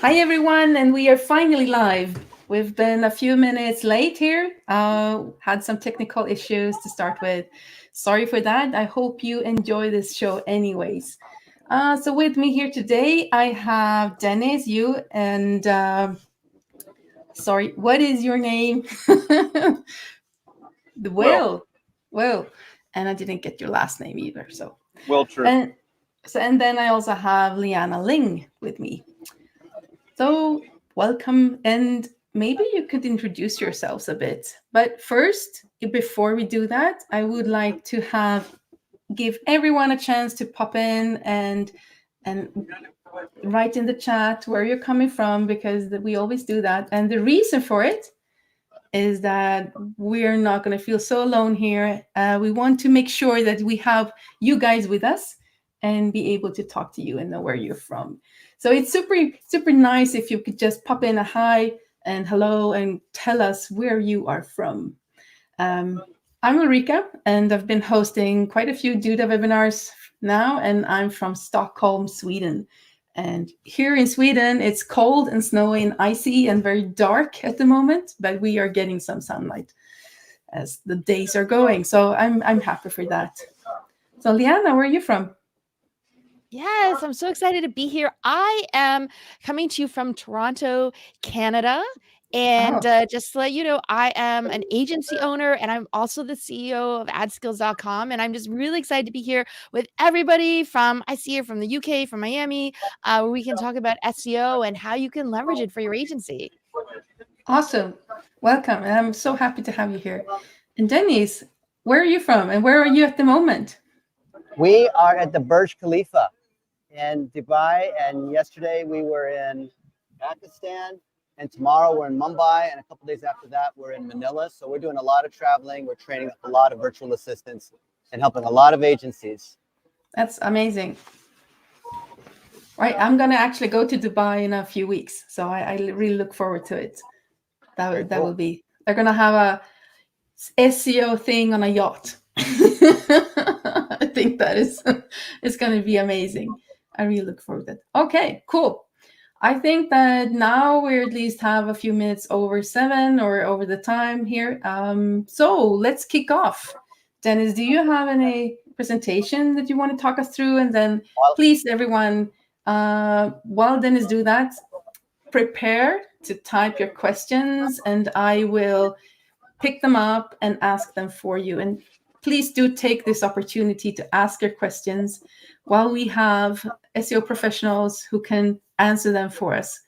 Hi, everyone, and we are finally live. We've been a few minutes late here, had some technical issues to start with. Sorry for that. I hope you enjoy this show, anyways. So, with me here today, I have Dennis Yu and sorry, what is your name? The Will, Will. Will. And I didn't get your last name either. Will True. And and then I also have Liana Ling with me. So, welcome, and maybe you could introduce yourselves a bit. But first, before we do that, I would like to have give everyone a chance to pop in and write in the chat where you're coming from because we always do that. And the reason for it is that we're not going to feel so alone here. We want to make sure that we have you guys with us and be able to talk to you and know where you're from. So it's super nice if you could just pop in a hi and hello and tell us where you are from. Um, I'm Ulrika, and I've been hosting quite a few Duda webinars now, and I'm from Stockholm, Sweden. And here in Sweden, it's cold and snowy and icy and very dark at the moment, but we are getting some sunlight as the days are going. So I'm happy for that. So Liana, where are you from? Yes, I'm so excited to be here. I am coming to you from Toronto, Canada. And Oh, just to let you know, I am an agency owner and I'm also the CEO of adskills.com. And I'm just really excited to be here with everybody I see you from the UK, from Miami, where we can talk about SEO and how you can leverage it for your agency. awesome. Welcome. And I'm so happy to have you here. And Denise, where are you from and where are you at the moment? We are at the Burj Khalifa in Dubai, and yesterday we were in Pakistan, and tomorrow we're in Mumbai, and a couple days after that we're in Manila. So we're doing a lot of traveling. We're training up a lot of virtual assistants and helping a lot of agencies. That's amazing. Right, I'm gonna actually go to Dubai in a few weeks, so I really look forward to it. That will be. They're gonna have a SEO thing on a yacht. I think that is it's gonna be amazing. I really look forward to it. Okay, cool. I think that now we at least have a few minutes over 7 or over the time here. So let's kick off. Dennis, do you have any presentation that you want to talk us through? And then please, everyone, while Dennis do that, prepare to type your questions and I will pick them up and ask them for you. And please do take this opportunity to ask your questions while we have SEO professionals who can answer them for us.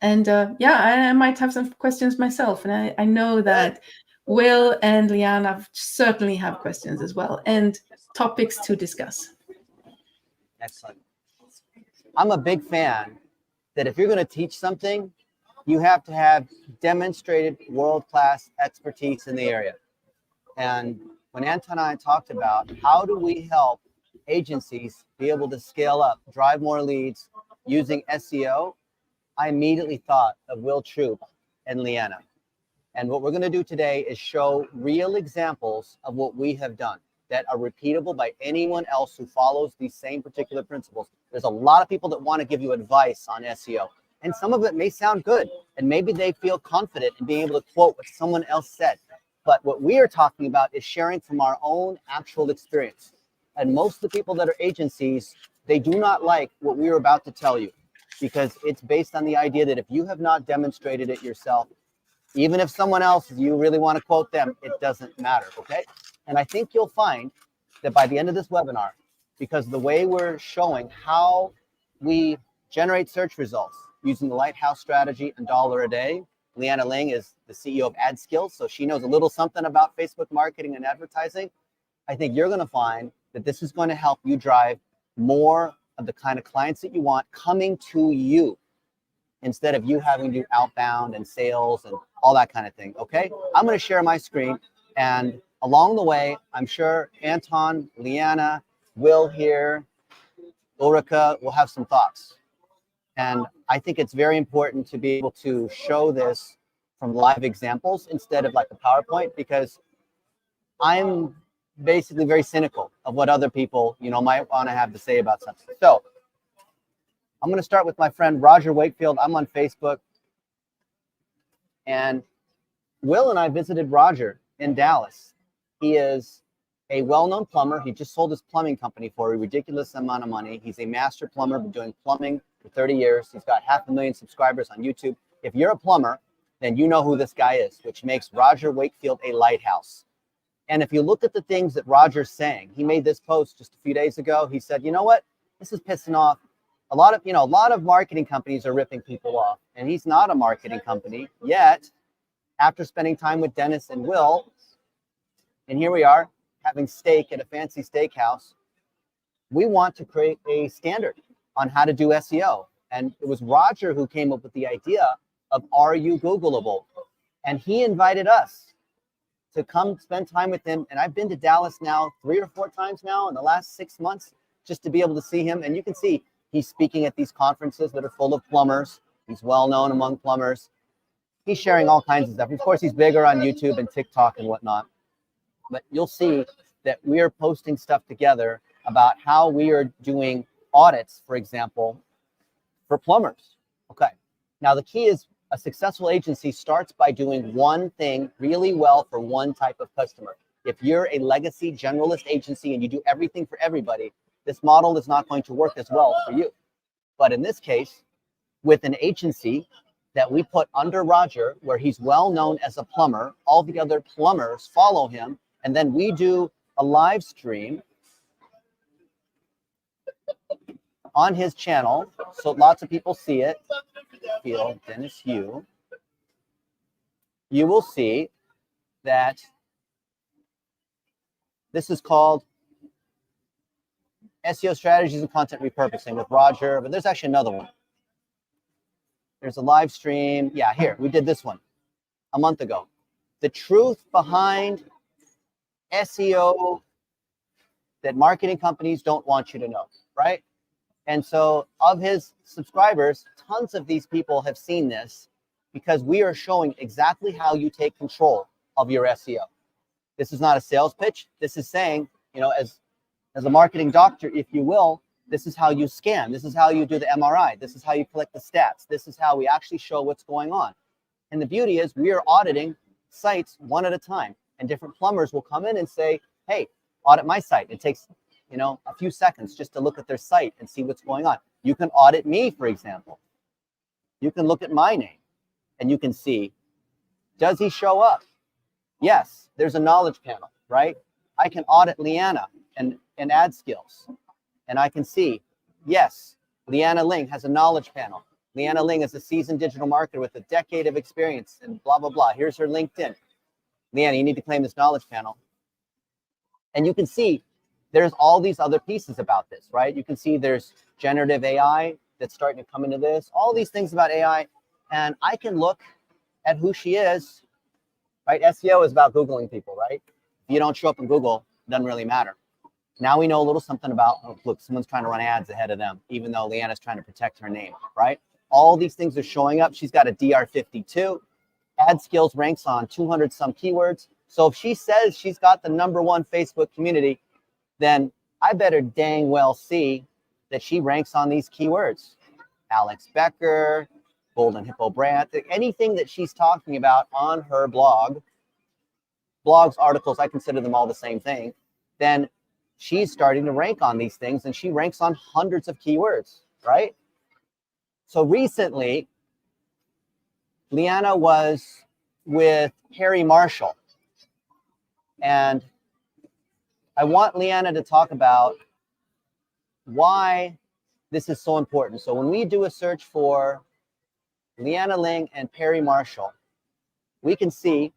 And I might have some questions myself. And I know that Will and Liana certainly have questions as well and topics to discuss. Excellent. I'm a big fan that if you're going to teach something, you have to have demonstrated world-class expertise in the area. And when Anton and I talked about how do we help agencies be able to scale up, drive more leads using SEO, I immediately thought of Will Troop and Liana. And what we're going to do today is show real examples of what we have done that are repeatable by anyone else who follows these same particular principles. There's a lot of people that want to give you advice on SEO, and some of it may sound good, and maybe they feel confident in being able to quote what someone else said. But what we are talking about is sharing from our own actual experience. And most of the people that are agencies, they do not like what we are about to tell you, because it's based on the idea that if you have not demonstrated it yourself, even if someone else, you really want to quote them, it doesn't matter, okay? And I think you'll find that by the end of this webinar, because the way we're showing how we generate search results using the Lighthouse strategy and $1 a day, Liana Ling is the CEO of AdSkills, so she knows a little something about Facebook marketing and advertising. I think you're going to find that this is going to help you drive more of the kind of clients that you want coming to you, instead of you having to do outbound and sales and all that kind of thing, okay? I'm going to share my screen, and along the way, I'm sure Anton, Liana, Will here, Ulrika will have some thoughts. And I think it's very important to be able to show this from live examples instead of like a PowerPoint, because I'm basically very cynical of what other people, might want to have to say about something. So I'm going to start with my friend Roger Wakefield. I'm on Facebook. And Will and I visited Roger in Dallas. He is a well-known plumber. He just sold his plumbing company for a ridiculous amount of money. He's a master plumber, been doing plumbing for 30 years. He's got 500,000 subscribers on YouTube. If you're a plumber, then you know who this guy is, which makes Roger Wakefield a lighthouse. And if you look at the things that Roger's saying, he made this post just a few days ago. He said, you know what? This is pissing off. A lot of marketing companies are ripping people off, and he's not a marketing company yet. After spending time with Dennis and Will, and here we are having steak at a fancy steakhouse, we want to create a standard on how to do SEO. And it was Roger who came up with the idea of Are You Googleable? And he invited us to come spend time with him. And I've been to Dallas now 3 or 4 times now in the last 6 months just to be able to see him. And you can see he's speaking at these conferences that are full of plumbers. He's well known among plumbers. He's sharing all kinds of stuff. Of course, he's bigger on YouTube and TikTok and whatnot. But you'll see that we are posting stuff together about how we are doing audits, for example, for plumbers. Okay. Now, the key is a successful agency starts by doing one thing really well for one type of customer. If you're a legacy generalist agency and you do everything for everybody, this model is not going to work as well for you. But in this case, with an agency that we put under Roger, where he's well known as a plumber, all the other plumbers follow him, and then we do a live stream on his channel, so lots of people see it. Feel Dennis Yu. You will see that this is called SEO Strategies and Content Repurposing with Roger, but there's actually another one. There's a live stream. Yeah, here, we did this one a month ago. The truth behind SEO that marketing companies don't want you to know, right? And so of his subscribers, tons of these people have seen this because we are showing exactly how you take control of your SEO. This is not a sales pitch. This is saying, as a marketing doctor, if you will, this is how you scan. This is how you do the MRI. This is how you collect the stats. This is how we actually show what's going on. And the beauty is we are auditing sites one at a time. And different plumbers will come in and say, hey, audit my site. It takes, a few seconds just to look at their site and see what's going on. You can audit me, for example. You can look at my name and you can see, does he show up? Yes, there's a knowledge panel, right? I can audit Leanna and ad skills. And I can see, yes, Leanna Ling has a knowledge panel. Leanna Ling is a seasoned digital marketer with a decade of experience and blah, blah, blah. Here's her LinkedIn. Leanna, you need to claim this knowledge panel. And you can see there's all these other pieces about this, right? You can see there's generative AI that's starting to come into this, all these things about AI. And I can look at who she is, right? SEO is about Googling people, right? If you don't show up in Google, it doesn't really matter. Now we know a little something about, look, someone's trying to run ads ahead of them, even though Leanna's trying to protect her name, right? All these things are showing up. She's got a DR52. Ad skills ranks on 200 some keywords. So if she says she's got the #1 Facebook community, then I better dang well see that she ranks on these keywords. Alex Becker, Golden Hippo Brand, anything that she's talking about on her blog, blogs, articles, I consider them all the same thing, then she's starting to rank on these things, and she ranks on hundreds of keywords, right? So recently, Leanna was with Harry Marshall, and I want Leanna to talk about why this is so important. So when we do a search for Leanna Ling and Perry Marshall, we can see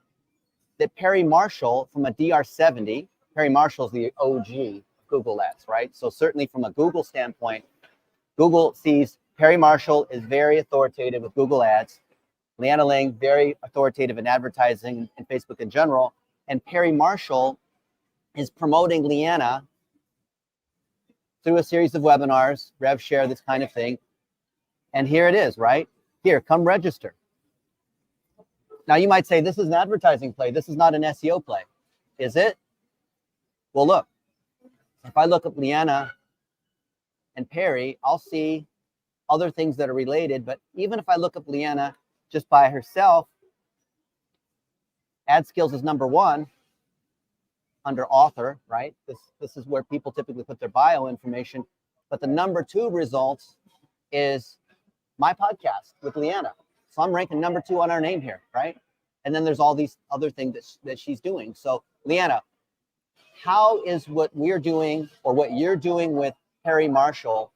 that Perry Marshall from a DR70, Perry Marshall is the OG Google Ads, right? So certainly from a Google standpoint, Google sees Perry Marshall is very authoritative with Google Ads. Leanna Ling, very authoritative in advertising and Facebook in general. And Perry Marshall is promoting Leanna through a series of webinars, rev share, this kind of thing. And here it is, right? Here, come register. Now you might say, this is an advertising play. This is not an SEO play. Is it? Well, look, if I look up Leanna and Perry, I'll see other things that are related. But even if I look up Leanna just by herself, Ad Skills is number 1 under author, right? This is where people typically put their bio information. But the number 2 results is my podcast with Leanna. So I'm ranking number 2 on our name here, right? And then there's all these other things that she's doing. So Leanna, how is what we're doing or what you're doing with Perry Marshall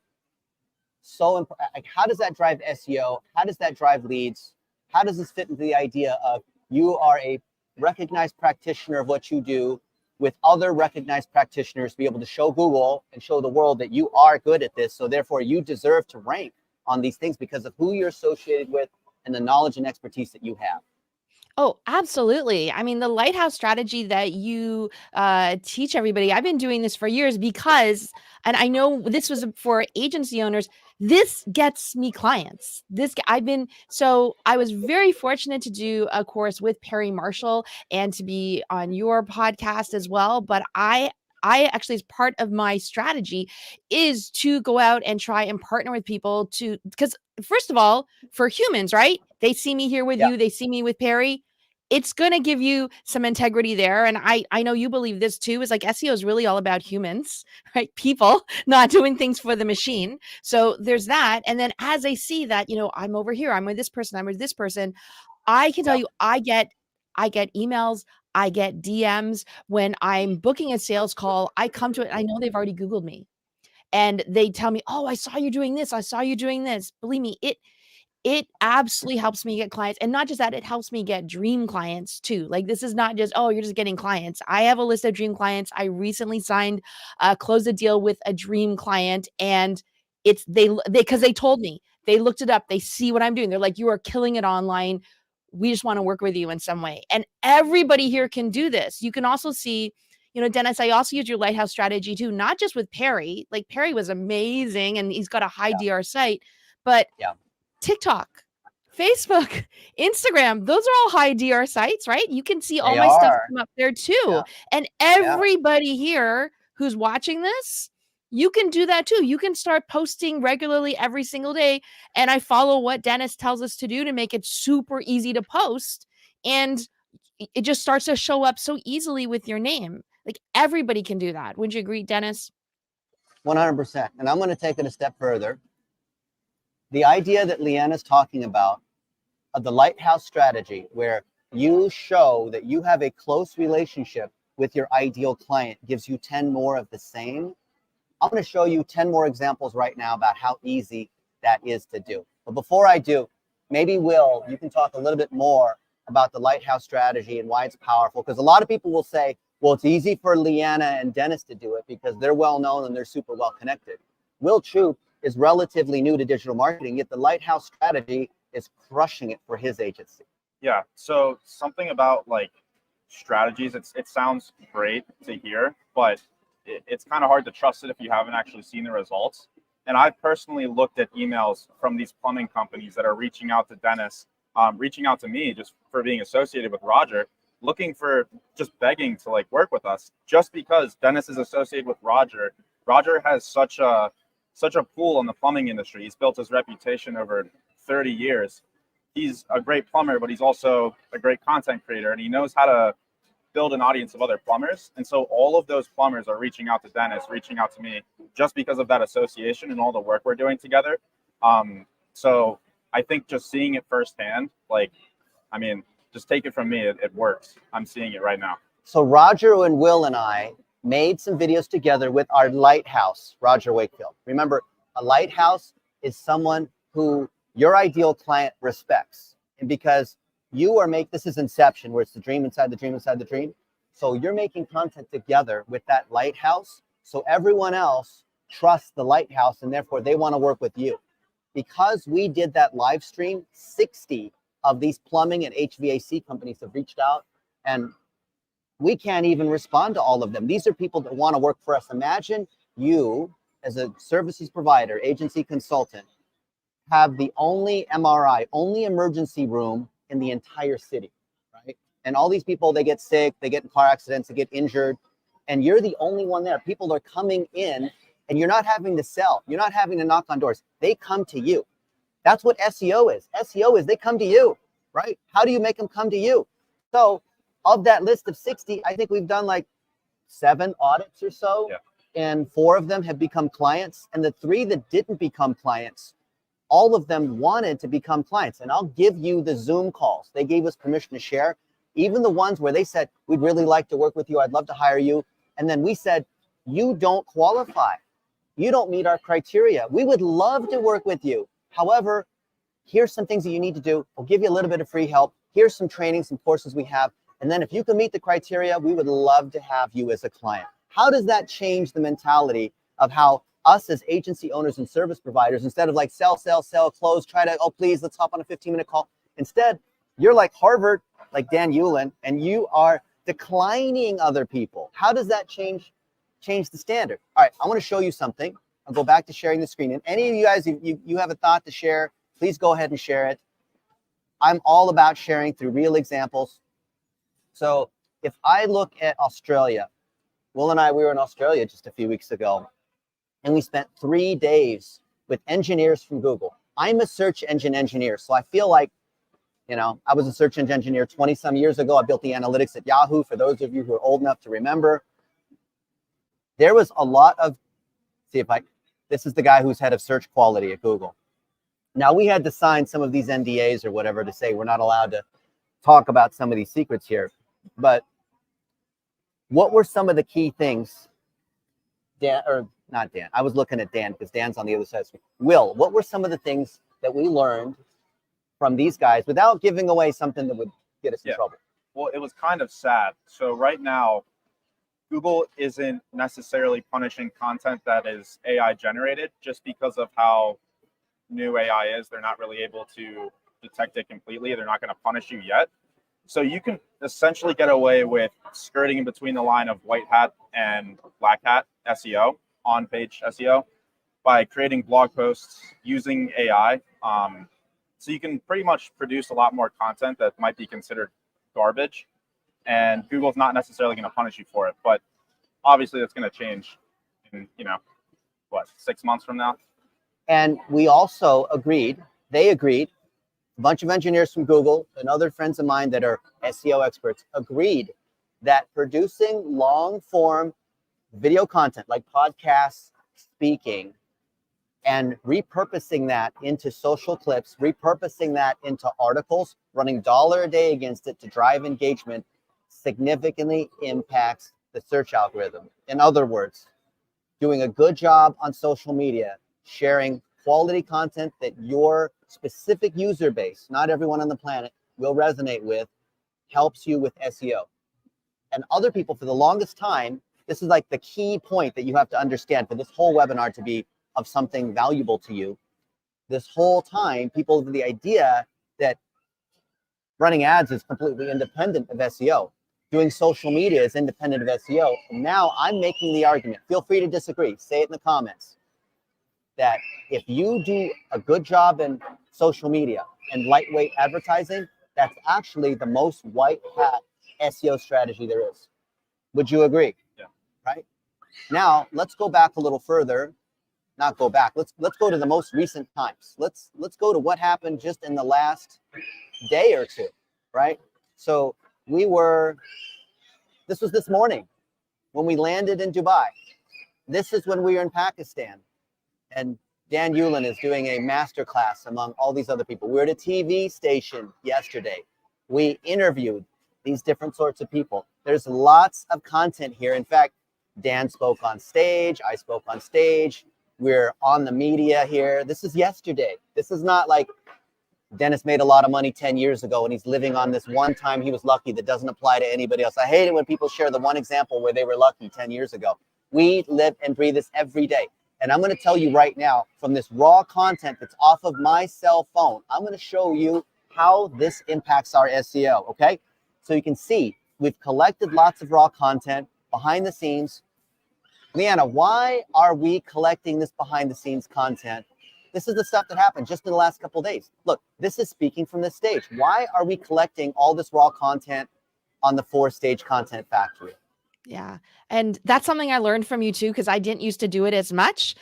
so like, how does that drive SEO? How does that drive leads? How does this fit into the idea of you are a recognized practitioner of what you do with other recognized practitioners, be able to show Google and show the world that you are good at this. So therefore you deserve to rank on these things because of who you're associated with and the knowledge and expertise that you have. Oh, absolutely. I mean, the lighthouse strategy that you teach everybody, I've been doing this for years because, and I know this was for agency owners, this gets me clients. So I was very fortunate to do a course with Perry Marshall and to be on your podcast as well. But I actually, as part of my strategy is to go out and try and partner with people because first of all, for humans, right? They see me here with you, they see me with Perry. It's going to give you some integrity there. And I know you believe this too, is like SEO is really all about humans, right? People not doing things for the machine. So there's that. And then as I see that, I'm over here, I'm with this person, I'm with this person, I can tell you, I get emails, I get DMs when I'm booking a sales call. I come to it. I know they've already Googled me and they tell me, oh, I saw you doing this. I saw you doing this. Believe me, it absolutely helps me get clients. And not just that, it helps me get dream clients too. Like this is not just, oh, you're just getting clients. I have a list of dream clients. I recently closed a deal with a dream client and because they told me, they looked it up. They see what I'm doing. They're like, you are killing it online. We just want to work with you in some way. And everybody here can do this. You can also see, Dennis, I also use your lighthouse strategy too, not just with Perry. Like Perry was amazing and he's got a high DR site, but TikTok, Facebook, Instagram, those are all high DR sites, right? You can see all my stuff come up there too. And everybody here who's watching this, you can do that too. You can start posting regularly every single day. And I follow what Dennis tells us to do to make it super easy to post. And it just starts to show up so easily with your name. Like everybody can do that. Wouldn't you agree, Dennis? 100%. And I'm going to take it a step further. The idea that Leanna's talking about of the lighthouse strategy, where you show that you have a close relationship with your ideal client, gives you 10 more of the same. I'm going to show you 10 more examples right now about how easy that is to do. But before I do, maybe Will, you can talk a little bit more about the lighthouse strategy and why it's powerful. Because a lot of people will say, well, it's easy for Leanna and Dennis to do it because they're well known and they're super well connected. Will Troop is relatively new to digital marketing, yet the lighthouse strategy is crushing it for his agency. Yeah. So something about like strategies, it sounds great to hear, but it's kind of hard to trust it if you haven't actually seen the results. And I've personally looked at emails from these plumbing companies that are reaching out to Dennis, reaching out to me just for being associated with Roger, looking for just begging to like work with us just because Dennis is associated with Roger. Roger has such a pull in the plumbing industry. He's built his reputation over 30 years. He's a great plumber, but he's also a great content creator, and he knows how to build an audience of other plumbers. And so all of those plumbers are reaching out to Dennis, reaching out to me, just because of that association and all the work we're doing together. So I think just seeing it firsthand, just take it from me, it works. I'm seeing it right now. So Roger and Will and I made some videos together with our lighthouse, Roger Wakefield. Remember, a lighthouse is someone who your ideal client respects. And because this is Inception, where it's the dream inside the dream inside the dream. So you're making content together with that lighthouse. So everyone else trusts the lighthouse and therefore they want to work with you. Because we did that live stream, 60 of these plumbing and HVAC companies have reached out, and we can't even respond to all of them. These are people that want to work for us. Imagine you as a services provider, agency consultant, have the only MRI, only emergency room in the entire city, right? And all these people, they get sick, they get in car accidents, they get injured, and you're the only one there. People are coming in and you're not having to sell. You're not having to knock on doors. They come to you. That's what SEO is. SEO is they come to you, right? How do you make them come to you? So of that list of 60, I think we've done like 7 audits or so, and 4 of them have become clients. And the 3 that didn't become clients, all of them wanted to become clients. And I'll give you the Zoom calls. They gave us permission to share. Even the ones where they said, we'd really like to work with you. I'd love to hire you. And then we said, you don't qualify. You don't meet our criteria. We would love to work with you. However, here's some things that you need to do. We'll give you a little bit of free help. Here's some training, some courses we have. And then if you can meet the criteria, we would love to have you as a client. How does that change the mentality of how us as agency owners and service providers, instead of like sell, close, try to, oh, please, let's hop on a 15-minute call. Instead, you're like Harvard, like Dan Ulan, and you are declining other people. How does that change the standard? All right, I want to show you something. I'll go back to sharing the screen. And any of you guys, if you have a thought to share, please go ahead and share it. I'm all about sharing through real examples. So if I look at Australia, Will and I, we were in Australia just a few weeks ago, and we spent 3 days with engineers from Google. I'm a search engine engineer, so I feel like, I was a search engine engineer 20 some years ago. I built the analytics at Yahoo. For those of you who are old enough to remember, there was a lot of, this is the guy who's head of search quality at Google. Now, we had to sign some of these NDAs or whatever to say we're not allowed to talk about some of these secrets here. But what were some of the key things, Dan, or not Dan, I was looking at Dan because Dan's on the other side of the screen. Will, what were some of the things that we learned from these guys without giving away something that would get us in trouble? Well, it was kind of sad. So right now, Google isn't necessarily punishing content that is AI generated just because of how new AI is. They're not really able to detect it completely. They're not going to punish you yet. So you can essentially get away with skirting in between the line of white hat and black hat SEO, on-page SEO, by creating blog posts using AI. So you can pretty much produce a lot more content that might be considered garbage, and Google's not necessarily going to punish you for it. But obviously that's going to change in, 6 months from now. And we also agreed, they agreed, a bunch of engineers from Google and other friends of mine that are SEO experts agreed that producing long form video content like podcasts, speaking, and repurposing that into social clips, repurposing that into articles, running $1 a day against it to drive engagement significantly impacts the search algorithm. In other words, doing a good job on social media, sharing quality content that your specific user base, not everyone on the planet, will resonate with, helps you with SEO. And other people, for the longest time, this is like the key point that you have to understand for this whole webinar to be of something valuable to you. This whole time, people have the idea that running ads is completely independent of SEO. Doing social media is independent of SEO. And now I'm making the argument, feel free to disagree, say it in the comments, that if you do a good job in social media and lightweight advertising, that's actually the most white hat SEO strategy there is. Would you agree? Yeah. Right? Now, let's go back a little further. Not go back. Let's go to the most recent times. Let's go to what happened just in the last day or two, right? So this was this morning when we landed in Dubai. This is when we were in Pakistan. And Dan Ulan is doing a masterclass among all these other people. We were at a TV station yesterday. We interviewed these different sorts of people. There's lots of content here. In fact, Dan spoke on stage. I spoke on stage. We're on the media here. This is yesterday. This is not like Dennis made a lot of money 10 years ago and he's living on this one time he was lucky that doesn't apply to anybody else. I hate it when people share the one example where they were lucky 10 years ago. We live and breathe this every day. And I'm going to tell you right now, from this raw content that's off of my cell phone, I'm going to show you how this impacts our SEO, okay? So you can see we've collected lots of raw content behind the scenes. Leanna, why are we collecting this behind the scenes content? This is the stuff that happened just in the last couple of days. Look, this is speaking from this stage. Why are we collecting all this raw content on the 4-stage content factory? Yeah. And that's something I learned from you too, because I didn't used to do it as much.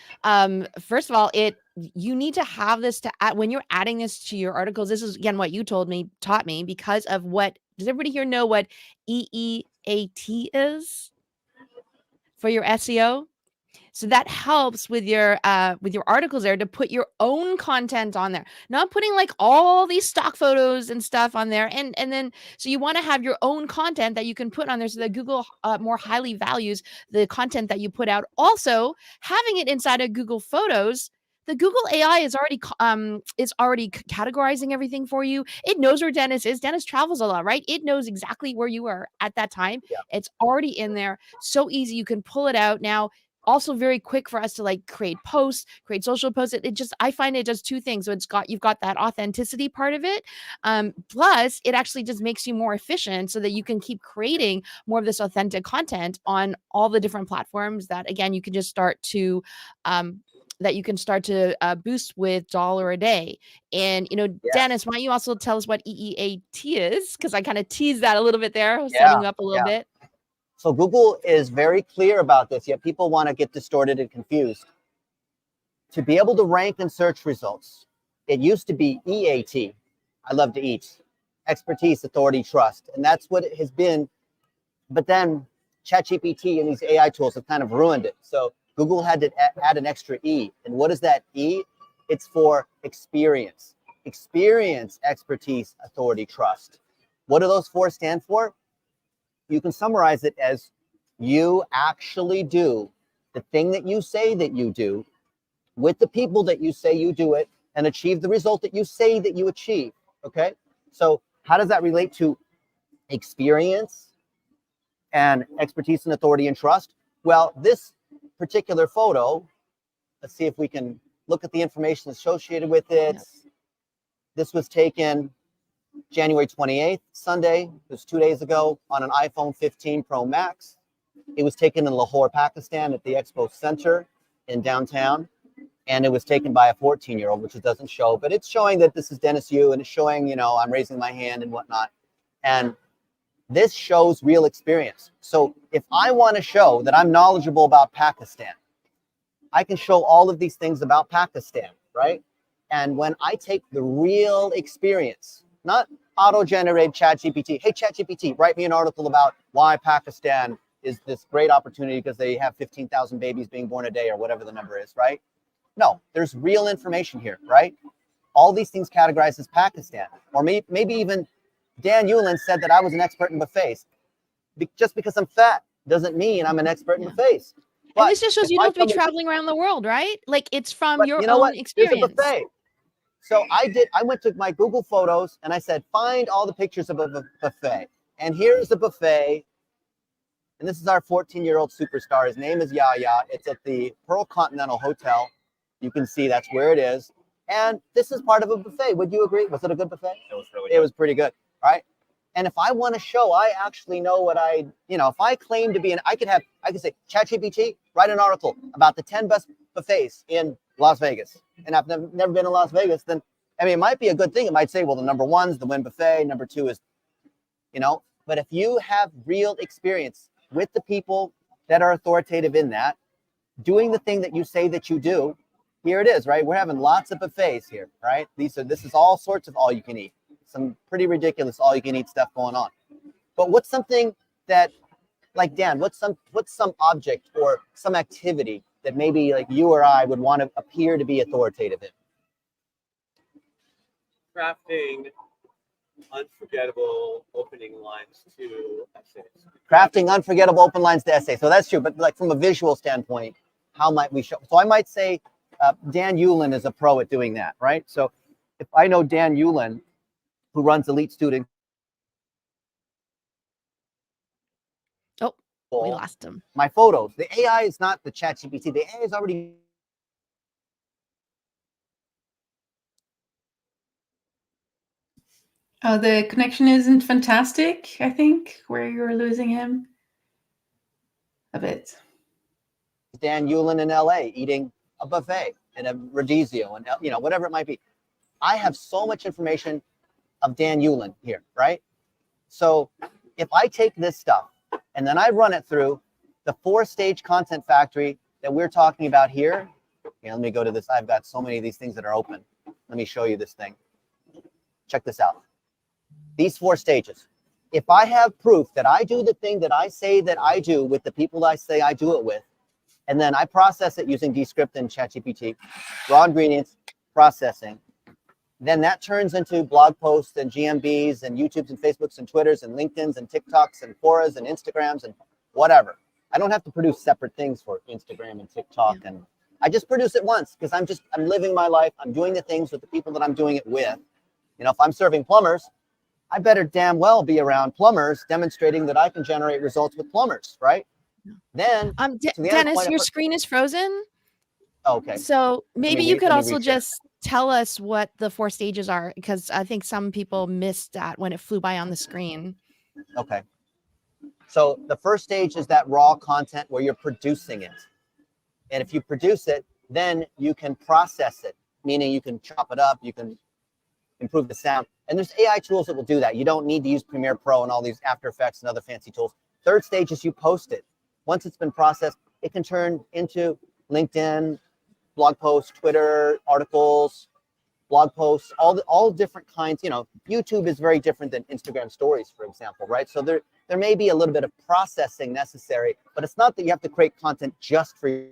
First of all, you need to have this to add when you're adding this to your articles. This is again what you taught me because of what does everybody here know what EEAT is for your SEO? So that helps with your articles there to put your own content on there, not putting like all these stock photos and stuff on there. And then so you want to have your own content that you can put on there so that Google more highly values the content that you put out. Also, having it inside of Google Photos, the Google AI is already categorizing everything for you. It knows where Dennis is. Dennis travels a lot, right? It knows exactly where you are at that time. Yeah. It's already in there. So easy. You can pull it out now. Also very quick for us to like create posts, create social posts. I find it does two things. So you've got that authenticity part of it. Plus it actually just makes you more efficient so that you can keep creating more of this authentic content on all the different platforms that again, you can just start to, boost with $1 a day. And, Yes. Dennis, why don't you also tell us what EEAT is? Because I kind of teased that a little bit there, Yeah, setting you up a little bit. So Google is very clear about this, yet people want to get distorted and confused. To be able to rank in search results, it used to be EAT. I love to eat. Expertise, authority, trust. And that's what it has been. But then ChatGPT and these AI tools have kind of ruined it. So Google had to add an extra E. And what is that E? It's for experience. Experience, expertise, authority, trust. What do those four stand for? You can summarize it as you actually do the thing that you say that you do with the people that you say you do it and achieve the result that you say that you achieve. Okay. So how does that relate to experience and expertise and authority and trust? Well, this particular photo, let's see if we can look at the information associated with it. Yep. This was taken January 28th, Sunday. It was 2 days ago on an iPhone 15 Pro Max. It was taken in Lahore, Pakistan at the Expo Center in downtown. And it was taken by a 14-year-old, which it doesn't show, but it's showing that this is Dennis Yu and it's showing, I'm raising my hand and whatnot. And this shows real experience. So if I want to show that I'm knowledgeable about Pakistan, I can show all of these things about Pakistan, right? And when I take the real experience, not auto-generated ChatGPT. Hey, ChatGPT, write me an article about why Pakistan is this great opportunity because they have 15,000 babies being born a day or whatever the number is, right? No, there's real information here, right? All these things categorized as Pakistan. Or maybe even Dan Yulin said that I was an expert in buffets. Just because I'm fat doesn't mean I'm an expert in buffets. But and this just shows you don't have to be traveling around the world, right? Like it's from your own experience. There's a buffet. So I went to my Google Photos and I said, find all the pictures of a buffet. And here's the buffet. And this is our 14-year-old superstar. His name is Yahya. It's at the Pearl Continental Hotel. You can see that's where it is. And this is part of a buffet. Would you agree? Was it a good buffet? It was really good. It was pretty good, right? And if I want to show, I actually know what if I claim to be I could say, ChatGPT, write an article about the 10 best buffets in Las Vegas. And I've never been in Las Vegas, then, it might be a good thing. It might say, well, the number one's the Wynn Buffet. Number two is, but if you have real experience with the people that are authoritative in that, doing the thing that you say that you do, here it is, right? We're having lots of buffets here, right? This is all sorts of all you can eat. Some pretty ridiculous all you can eat stuff going on. But what's something that, like Dan, what's some object or some activity that maybe like you or I would want to appear to be authoritative in? Crafting unforgettable opening lines to essays. Crafting unforgettable open lines to essays. So that's true. But like from a visual standpoint, how might we show? So I might say Dan Yulin is a pro at doing that, right? So if I know Dan Yulin, who runs Elite Student. Oh, we lost him. My photos. The AI is not the ChatGPT. The AI is already. Oh, the connection isn't fantastic, I think, where you're losing him a bit. Dan Yulin in LA eating a buffet in a Radizio and whatever it might be. I have so much information of Dan Yulin here, right? So if I take this stuff And then I run it through the 4-stage content factory that we're talking about here. Okay, let me go to this. I've got so many of these things that are open. Let me show you this thing. Check this out. These 4 stages. If I have proof that I do the thing that I say that I do with the people that I say I do it with, and then I process it using Descript and ChatGPT, raw ingredients, processing, then that turns into blog posts and GMBs and YouTubes and Facebooks and Twitters and LinkedIn's and TikToks and Quoras and Instagrams and whatever. I don't have to produce separate things for Instagram and TikTok. And I just produce it once because I'm living my life. I'm doing the things with the people that I'm doing it with. You know, if I'm serving plumbers, I better damn well be around plumbers demonstrating that I can generate results with plumbers, right? Then, Dennis, your screen is frozen. Okay. So maybe you could also just tell us what the 4 stages are, because I think some people missed that when it flew by on the screen. Okay. So the first stage is that raw content where you're producing it. And if you produce it, then you can process it, meaning you can chop it up, you can improve the sound. And there's AI tools that will do that. You don't need to use Premiere Pro and all these After Effects and other fancy tools. Third stage is you post it. Once it's been processed, it can turn into LinkedIn, blog posts, Twitter, articles, blog posts, all different kinds. You know, YouTube is very different than Instagram stories, for example, right? So there may be a little bit of processing necessary, but it's not that you have to create content just for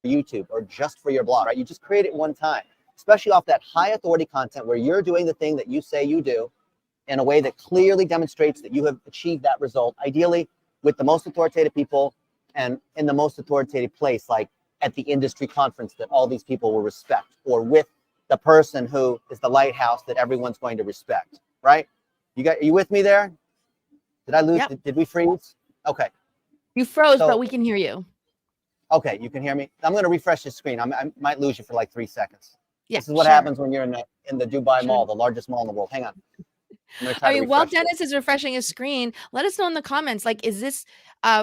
YouTube or just for your blog, right? You just create it one time, especially off that high authority content where you're doing the thing that you say you do in a way that clearly demonstrates that you have achieved that result, ideally with the most authoritative people and in the most authoritative place, like at the industry conference that all these people will respect, or with the person who is the lighthouse that everyone's going to respect, right? Are you with me there? Did I lose? Yep. Did we freeze? Okay. You froze, but we can hear you. Okay, you can hear me? I'm going to refresh the screen. I might lose you for like 3 seconds. Yeah, this is what happens when you're in the Dubai Mall, the largest mall in the world. Hang on. I mean, while Dennis is refreshing his screen, let us know in the comments, like, is this,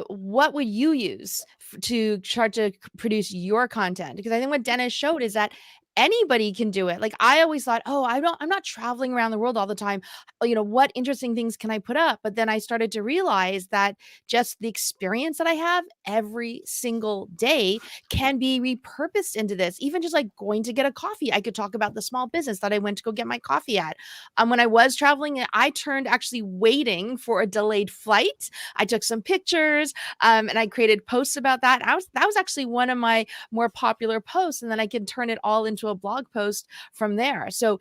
what would you use to try to produce your content? Because I think what Dennis showed is that anybody can do it. Like, I always thought, oh, I'm not traveling around the world all the time. You know, what interesting things can I put up? But then I started to realize that just the experience that I have every single day can be repurposed into this. Even just like going to get a coffee, I could talk about the small business that I went to go get my coffee at. When I was traveling, I turned actually waiting for a delayed flight. I took some pictures and I created posts about that. That was actually one of my more popular posts, and then I can turn it all into a blog post from there. So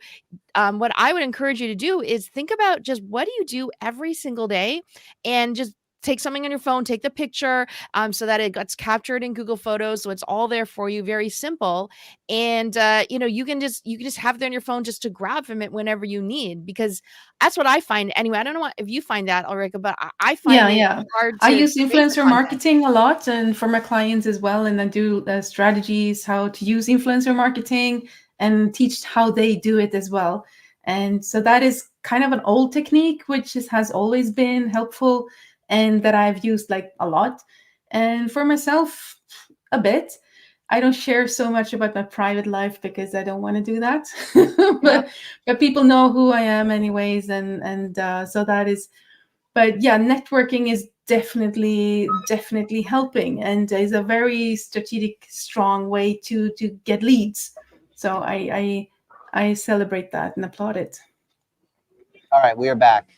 what I would encourage you to do is think about just what do you do every single day, and just take something on your phone, take the picture so that it gets captured in Google Photos. So it's all there for you, very simple. And, you know, you can just have it on your phone just to grab from it whenever you need, because that's what I find anyway. I don't know if you find that, Ulrika, but I find it hard to. I use influencer marketing a lot, and for my clients as well. And I do strategies, how to use influencer marketing, and teach how they do it as well. And so that is kind of an old technique, which has always been helpful and that I've used like a lot. And for myself, a bit. I don't share so much about my private life because I don't want to do that. but people know who I am anyways. And so that is, but yeah, networking is definitely helping, and is a very strategic, strong way to get leads. So I celebrate that and applaud it. All right, we are back.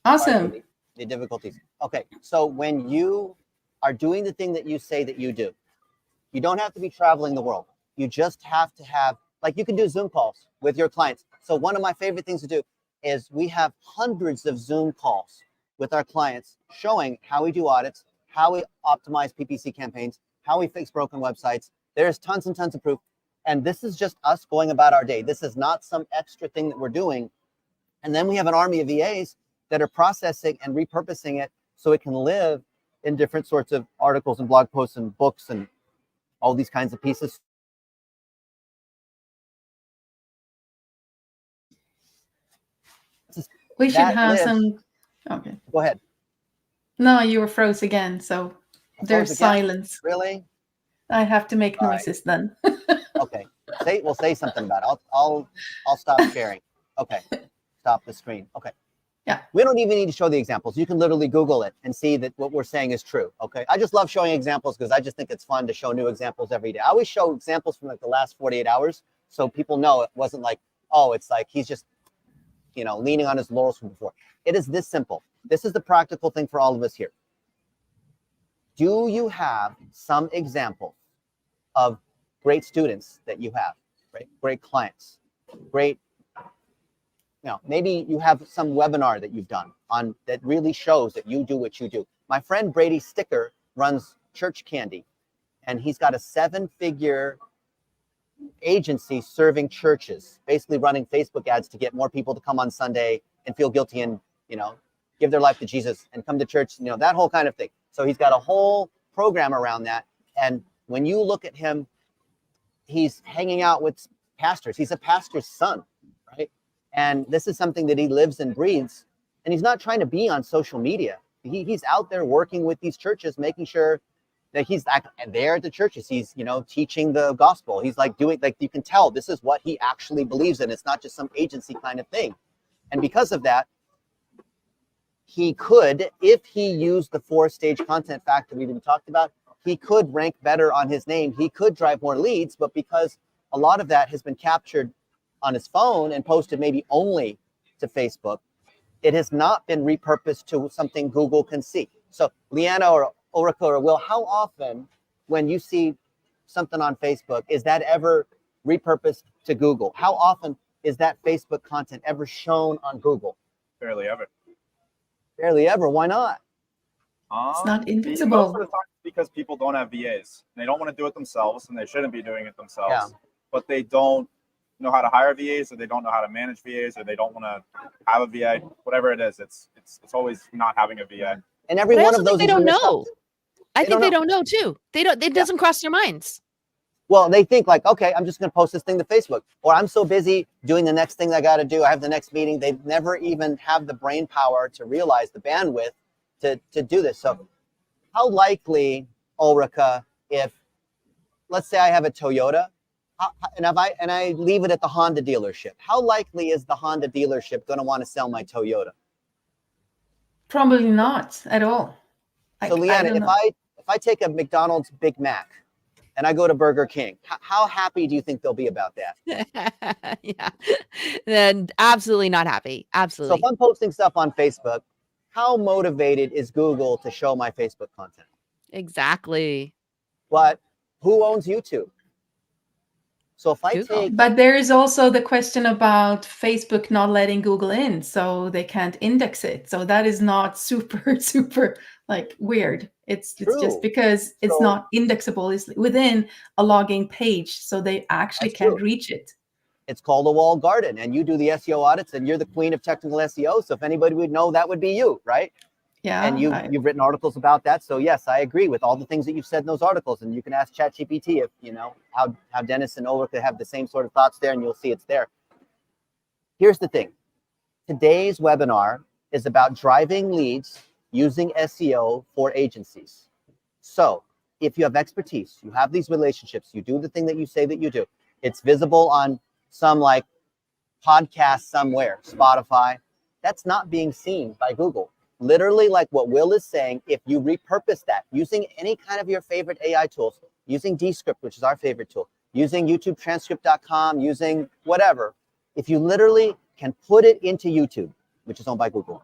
Awesome. The difficulties. Okay, so when you are doing the thing that you say that you do, you don't have to be traveling the world. You just have to have, like, you can do Zoom calls with your clients. So one of my favorite things to do is we have hundreds of Zoom calls with our clients showing how we do audits, how we optimize PPC campaigns, how we fix broken websites. There's tons and tons of proof. And this is just us going about our day. This is not some extra thing that we're doing. And then we have an army of VAs that are processing and repurposing it so it can live in different sorts of articles and blog posts and books and all these kinds of pieces. We should have some. Okay. Go ahead. No, you were froze again, so there's silence. Really? I have to make noises then. Okay. We'll say something about it. I'll stop sharing. Okay. Stop the screen. Okay. Yeah. We don't even need to show the examples. You can literally Google it and see that what we're saying is true. Okay. I just love showing examples because I just think it's fun to show new examples every day. I always show examples from like the last 48 hours so people know it wasn't like, oh, it's like he's just, you know, leaning on his laurels from before. It is this simple. This is the practical thing for all of us here. Do you have some example of great students that you have, right? Great clients, great, you know, maybe you have some webinar that you've done on that really shows that you do what you do. My friend Brady Sticker runs Church Candy, and he's got a 7-figure agency serving churches, basically running Facebook ads to get more people to come on Sunday and feel guilty and, you know, give their life to Jesus and come to church, you know, that whole kind of thing. So he's got a whole program around that. And when you look at him, he's hanging out with pastors. He's a pastor's son, right? And this is something that he lives and breathes. And he's not trying to be on social media. He's out there working with these churches, making sure that he's there at the churches. He's, you know, teaching the gospel. He's like doing, like, you can tell this is what he actually believes in. It's not just some agency kind of thing. And because of that, he could, if he used the 4-stage content factor we talked about, he could rank better on his name. He could drive more leads, but because a lot of that has been captured on his phone and posted maybe only to Facebook, it has not been repurposed to something Google can see. So Leanna or Ulrika or Will, how often when you see something on Facebook, is that ever repurposed to Google? How often is that Facebook content ever shown on Google? Barely ever. Barely ever. Why not? It's not Most invisible. of the time it's because people don't have VAs. They don't want to do it themselves, and they shouldn't be doing it themselves. Yeah. But they don't know how to hire VAs, or they don't know how to manage VAs, or they don't want to have a VA. Whatever it is, it's always not having a VA. And every But I one also of think those they is don't missed know. up. I think they don't don't know too. They don't. It doesn't cross their minds. Well, they think like, okay, I'm just going to post this thing to Facebook, or I'm so busy doing the next thing that I got to do. I have the next meeting. They never even have the brain power to realize the bandwidth to do this. So how likely, Ulrika, if let's say I have a Toyota and I leave it at the Honda dealership, how likely is the Honda dealership going to want to sell my Toyota? Probably not at all. So Leanna, if I take a McDonald's Big Mac and I go to Burger King, how happy do you think they'll be about that? Yeah. Then absolutely not happy. So Absolutely. if I'm posting stuff on Facebook, how motivated is Google to show my Facebook content? Exactly. But who owns YouTube? So if I Google. take, But there is also the question about Facebook not letting Google in, so they can't index it. So that is not super, super like weird. It's True. just because it's So- not indexable. It's within a logging page, so they actually That's can't true. reach it. it's called a walled garden, and you do the SEO audits, and you're the queen of technical SEO. So if anybody would know, that would be you, right? Yeah. And you've written articles about that. So yes, I agree with all the things that you've said in those articles. And you can ask ChatGPT if you know how Dennis and Ulrika have the same sort of thoughts there, and you'll see it's there. Here's the thing. Today's webinar is about driving leads using SEO for agencies. So if you have expertise, you have these relationships, you do the thing that you say that you do, it's visible on some like podcast somewhere, Spotify, that's not being seen by Google. Literally, like what Will is saying, if you repurpose that using any kind of your favorite AI tools, using Descript, which is our favorite tool, using YouTubeTranscript.com, using whatever, if you literally can put it into YouTube, which is owned by Google,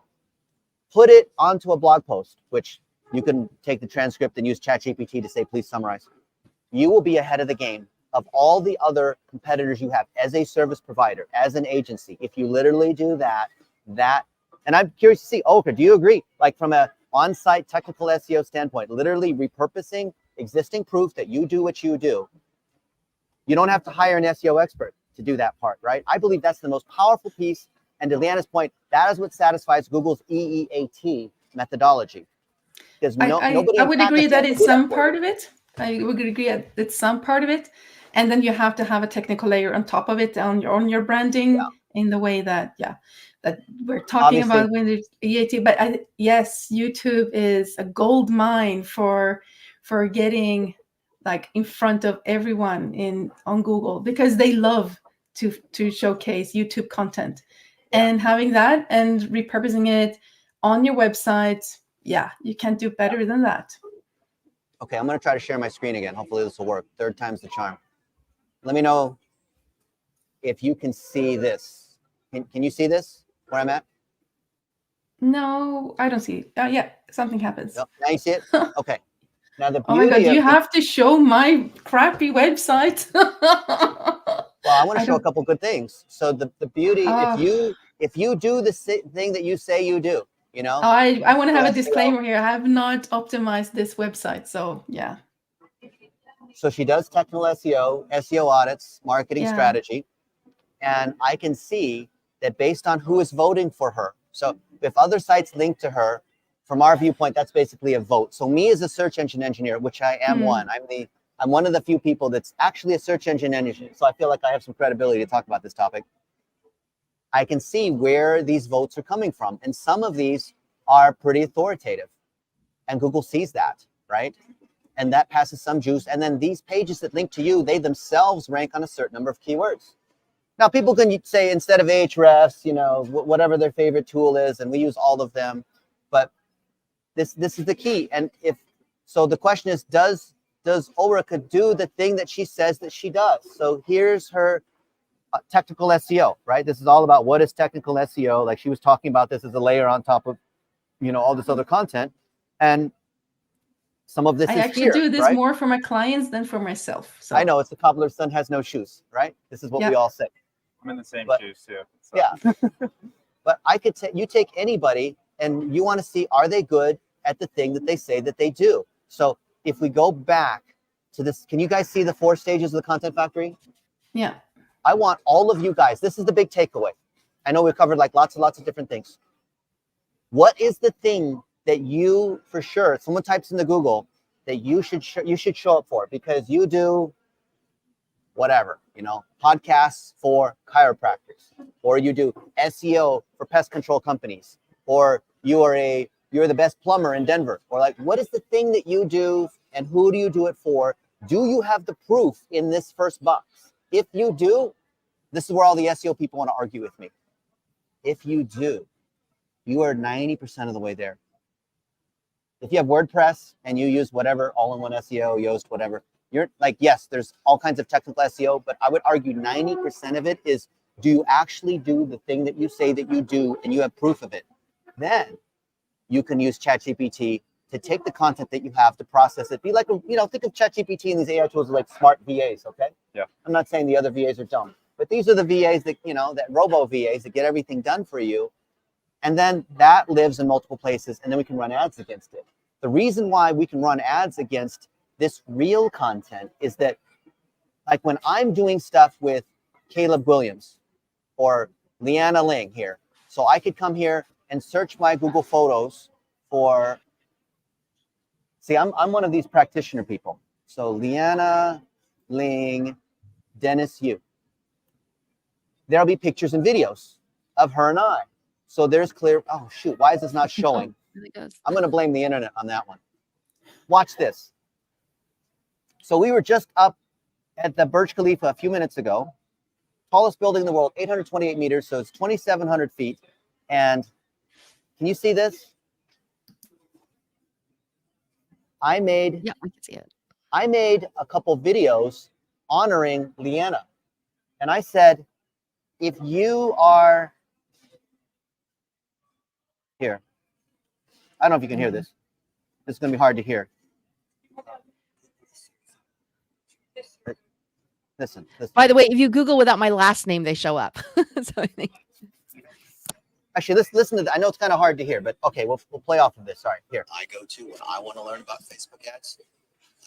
put it onto a blog post, which you can take the transcript and use ChatGPT to say, please summarize, you will be ahead of the game of all the other competitors you have as a service provider, as an agency. If you literally do that, and I'm curious to see, Ulrika, do you agree? Like from a on-site technical SEO standpoint, literally repurposing existing proof that you do what you do. You don't have to hire an SEO expert to do that part, right? I believe that's the most powerful piece. And to Leanna's point, that is what satisfies Google's EEAT methodology. Because nobody I would agree that it's some part of of it. I would agree that it's some part of it. And then you have to have a technical layer on top of it on your branding in the way that, that we're talking Obviously. about when it's EAT. But yes, YouTube is a gold mine for getting like in front of everyone on Google, because they love to showcase YouTube content. and having that and repurposing it on your website, yeah, you can't do better than that. Okay, I'm going to try to share my screen again. Hopefully this will work. Third time's the charm. Let me know if you can see this. Can you see this, where I'm at? No, I don't see it. Yeah, something happens. No, now you see it? Okay. Now the beauty Oh my God, you of have to show my crappy website. well, I want to show a couple good things. So the beauty, if you do the thing that you say you do, you know. I want to have a SEO. disclaimer here. I have not optimized this website, so yeah. So she does technical SEO, SEO audits, marketing strategy, and I can see that based on who is voting for her. So if other sites link to her, from our viewpoint, that's basically a vote. So me as a search engine engineer, which I am one, I'm one of the few people that's actually a search engine engineer. So I feel like I have some credibility to talk about this topic. I can see where these votes are coming from. And some of these are pretty authoritative. And Google sees that, right? And that passes some juice. And then these pages that link to you, they themselves rank on a certain number of keywords. Now, people can say instead of Ahrefs, you know, whatever their favorite tool is, and we use all of them. But this is the key. And if so, the question is, does Ulrika do the thing that she says that she does? So here's her technical SEO, right? This is all about what is technical SEO. Like she was talking about this as a layer on top of, you know, all this other content. And some of this I is actually here, do this right? more for my clients than for myself. So. I know, it's the cobbler's son has no shoes, right? This is what we all say. I'm in the same shoes too. So. Yeah. But I could you take anybody and you want to see, are they good at the thing that they say that they do? So if we go back to this, can you guys see the 4 stages of the content factory? Yeah. I want all of you guys, this is the big takeaway. I know we've covered like lots and lots of different things. What is the thing that you, for sure, if someone types into Google, that you should show up for? Because you do whatever, you know, podcasts for chiropractors, or you do SEO for pest control companies, or you're the best plumber in Denver, or like, what is the thing that you do and who do you do it for? Do you have the proof in this first box? If you do, this is where all the SEO people want to argue with me. If you do, you are 90% of the way there. If you have WordPress and you use whatever, all-in-one SEO, Yoast, whatever, you're like, yes, there's all kinds of technical SEO, but I would argue 90% of it is, do you actually do the thing that you say that you do and you have proof of it? Then you can use ChatGPT to take the content that you have to process it. Be like, you know, think of ChatGPT and these AI tools are like smart VAs, okay? Yeah. I'm not saying the other VAs are dumb, but these are the VAs that, you know, that robo VAs that get everything done for you. And then that lives in multiple places, and then we can run ads against it. The reason why we can run ads against this real content is that, like when I'm doing stuff with Caleb Williams or Leanna Ling here, so I could come here and search my Google Photos for, see, I'm one of these practitioner people. So Leanna Ling, Dennis Yu. There'll be pictures and videos of her and I. So there's clear, oh shoot, why is this not showing? I'm going to blame the internet on that one. Watch this. So we were just up at the Burj Khalifa a few minutes ago. Tallest building in the world, 828 meters, so it's 2,700 feet. And can you see this? I made we can see it. I made a couple videos honoring Leanna. And I said, if you are here, I don't know if you can hear this. This is going to be hard to hear. Listen. By the way, if you Google without my last name, they show up. So I think. Actually, listen to that. I know it's kind of hard to hear, but okay, we'll play off of this. Sorry, here. I go to when I want to learn about Facebook ads.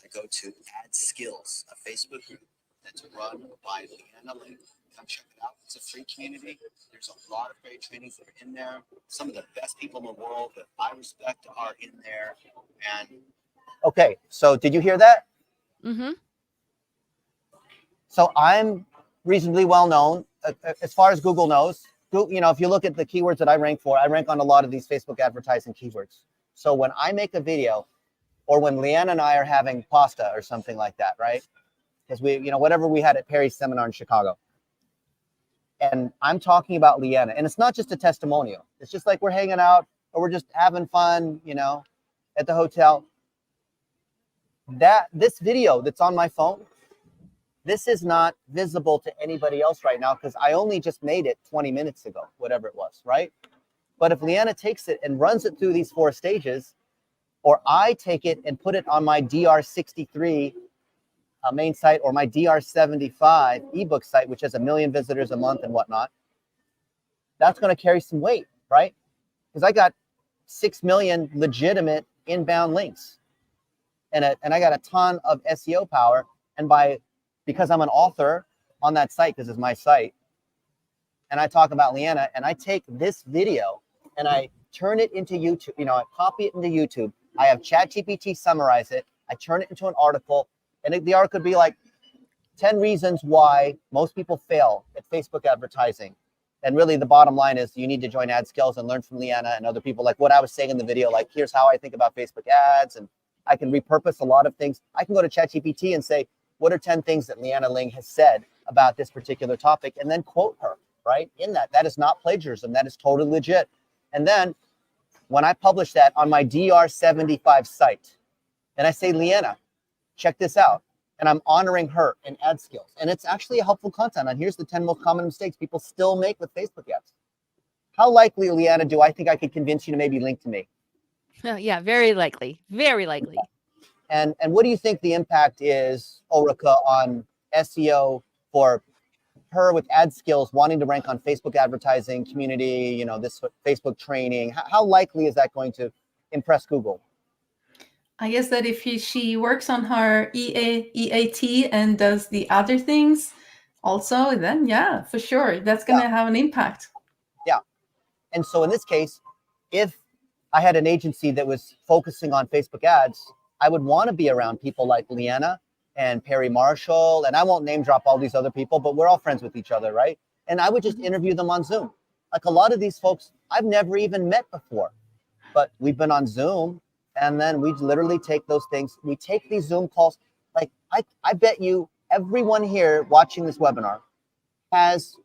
I go to Ad Skills, a Facebook group that's run by Leanna Ling. Come check it out. It's a free community. There's a lot of great trainings that are in there. Some of the best people in the world that I respect are in there. And okay, so did you hear that? Mm-hmm. So I'm reasonably well known as far as Google knows. You know, if you look at the keywords that I rank for, I rank on a lot of these Facebook advertising keywords. So when I make a video, or when Leanna and I are having pasta or something like that, right? Because we, you know, whatever we had at Perry's seminar in Chicago. And I'm talking about Leanna, and it's not just a testimonial. It's just like we're hanging out or we're just having fun, you know, at the hotel. This video that's on my phone, this is not visible to anybody else right now because I only just made it 20 minutes ago, whatever it was, right? But if Leanna takes it and runs it through these 4 stages, or I take it and put it on my DR63 main site or my DR75 ebook site, which has 1 million visitors a month and whatnot, that's going to carry some weight, right? Because I got 6 million legitimate inbound links, and I got a ton of SEO power. And because I'm an author on that site, because it's my site, and I talk about Leanna, and I take this video and I turn it into YouTube, you know, I copy it into YouTube. I have ChatGPT summarize it. I turn it into an article, and the article could be like 10 reasons why most people fail at Facebook advertising. And really the bottom line is you need to join Ad Skills and learn from Leanna and other people, like what I was saying in the video, like here's how I think about Facebook ads, and I can repurpose a lot of things. I can go to ChatGPT and say, what are 10 things that Leanna Ling has said about this particular topic, and then quote her, right? In that is not plagiarism. That is totally legit. And then when I publish that on my DR75 site, and I say, Leanna, check this out, and I'm honoring her in Ad Skills, and it's actually a helpful content. And here's the 10 most common mistakes people still make with Facebook ads. How likely, Leanna, do I think I could convince you to maybe link to me? Yeah, very likely. Very likely. And what do you think the impact is, Ulrika, on SEO for her with Ad Skills wanting to rank on Facebook advertising community, you know, this Facebook training? How likely is that going to impress Google? I guess that if she works on her EAT and does the other things also, then yeah, for sure, that's going to have an impact. Yeah. And so in this case, if I had an agency that was focusing on Facebook ads, I would want to be around people like Leanna and Perry Marshall, and I won't name drop all these other people, but we're all friends with each other, right? And I would just interview them on Zoom. Like a lot of these folks I've never even met before, but we've been on Zoom, and then we literally take those things. We take these Zoom calls. Like I bet you everyone here watching this webinar has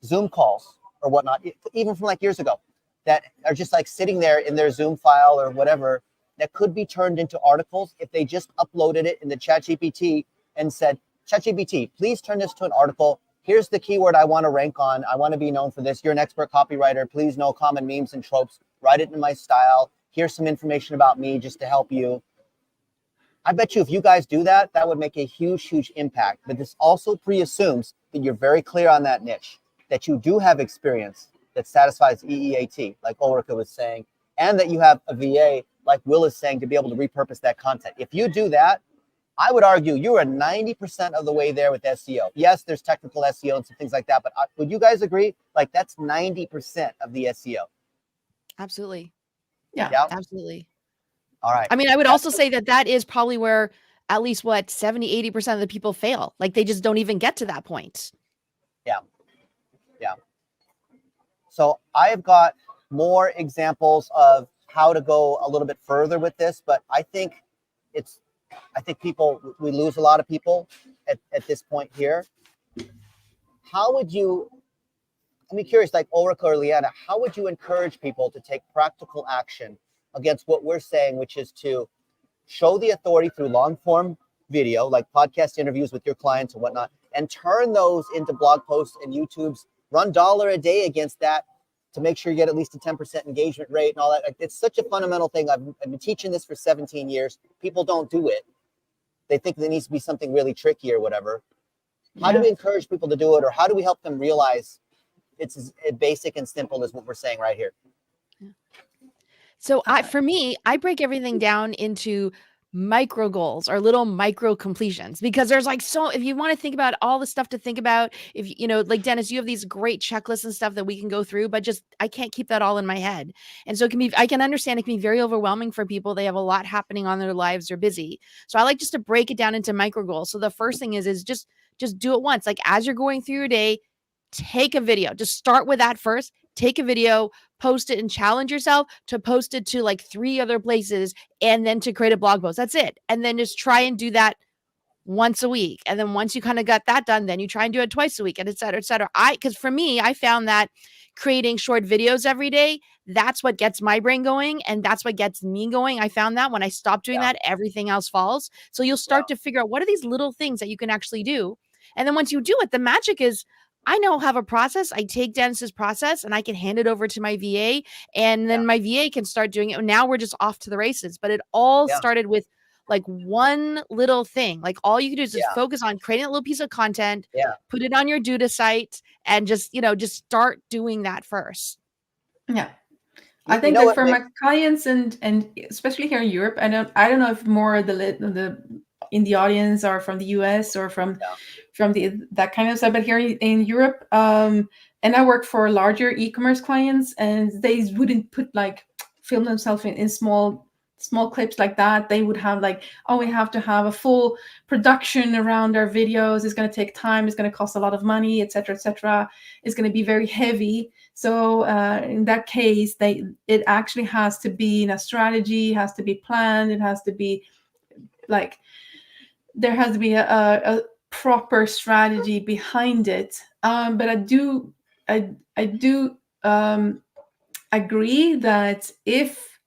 Zoom calls or whatnot, even from like years ago, that are just like sitting there in their Zoom file or whatever, that could be turned into articles if they just uploaded it into ChatGPT and said, ChatGPT, please turn this to an article. Here's the keyword I want to rank on. I want to be known for this. You're an expert copywriter. Please know common memes and tropes. Write it in my style. Here's some information about me just to help you. I bet you if you guys do that, that would make a huge, huge impact. But this also pre-assumes that you're very clear on that niche, that you do have experience that satisfies EEAT, like Ulrika was saying, and that you have a VA, like Will is saying, to be able to repurpose that content. If you do that, I would argue you are 90% of the way there with SEO. Yes, there's technical SEO and some things like that, but would you guys agree? Like that's 90% of the SEO. Absolutely. Yeah. Yep. Absolutely. All right. I mean, I would also say that is probably where at least 70, 80% of the people fail. Like they just don't even get to that point. Yeah. Yeah. So I've got more examples of how to go a little bit further with this, but I think we lose a lot of people at this point here. How would you, I'm curious, like Ulrika or Leanna, how would you encourage people to take practical action against what we're saying, which is to show the authority through long form video, like podcast interviews with your clients and whatnot, and turn those into blog posts and YouTubes, run $1 a day against that to make sure you get at least a 10% engagement rate and all that. Like, it's such a fundamental thing. I've been teaching this for 17 years. People don't do it. They think there needs to be something really tricky or whatever. How do we encourage people to do it, or how do we help them realize it's as basic and simple as what we're saying right here? So for me, I break everything down into micro goals or little micro completions, because there's like, so if you want to think about all the stuff to think about, if you know, like Dennis, you have these great checklists and stuff that we can go through, but just, I can't keep that all in my head. And so I can understand it can be very overwhelming for people. They have a lot happening on their lives. They're busy. So I like just to break it down into micro goals. So the first thing is just do it once. Like as you're going through your day, take a video, just start with that first, take a video, post it, and challenge yourself to post it to like 3 other places and then to create a blog post. That's it. And then just try and do that once a week. And then once you kind of got that done, then you try and do it twice a week, and et cetera, et cetera. Because for me, I found that creating short videos every day, that's what gets my brain going. And that's what gets me going. I found that when I stop doing that, everything else falls. So you'll start to figure out what are these little things that you can actually do. And then once you do it, the magic is I now have a process. I take Dennis's process and I can hand it over to my VA, and then my VA can start doing it. Now we're just off to the races. But it all started with like one little thing. Like all you can do is just focus on creating a little piece of content, put it on your Duda site, and just, just start doing that first. Yeah. I think that for my clients and especially here in Europe, I don't know if more the in the audience are from the US or from that kind of stuff, but here in Europe, and I work for larger e-commerce clients, and they wouldn't put film themselves in small clips like that. They would have we have to have a full production around our videos. It's going to take time. It's going to cost a lot of money, etc., etc. It's going to be very heavy. So in that case, it actually has to be in a strategy, has to be planned. It has to be there has to be a proper strategy behind it. But I do agree that if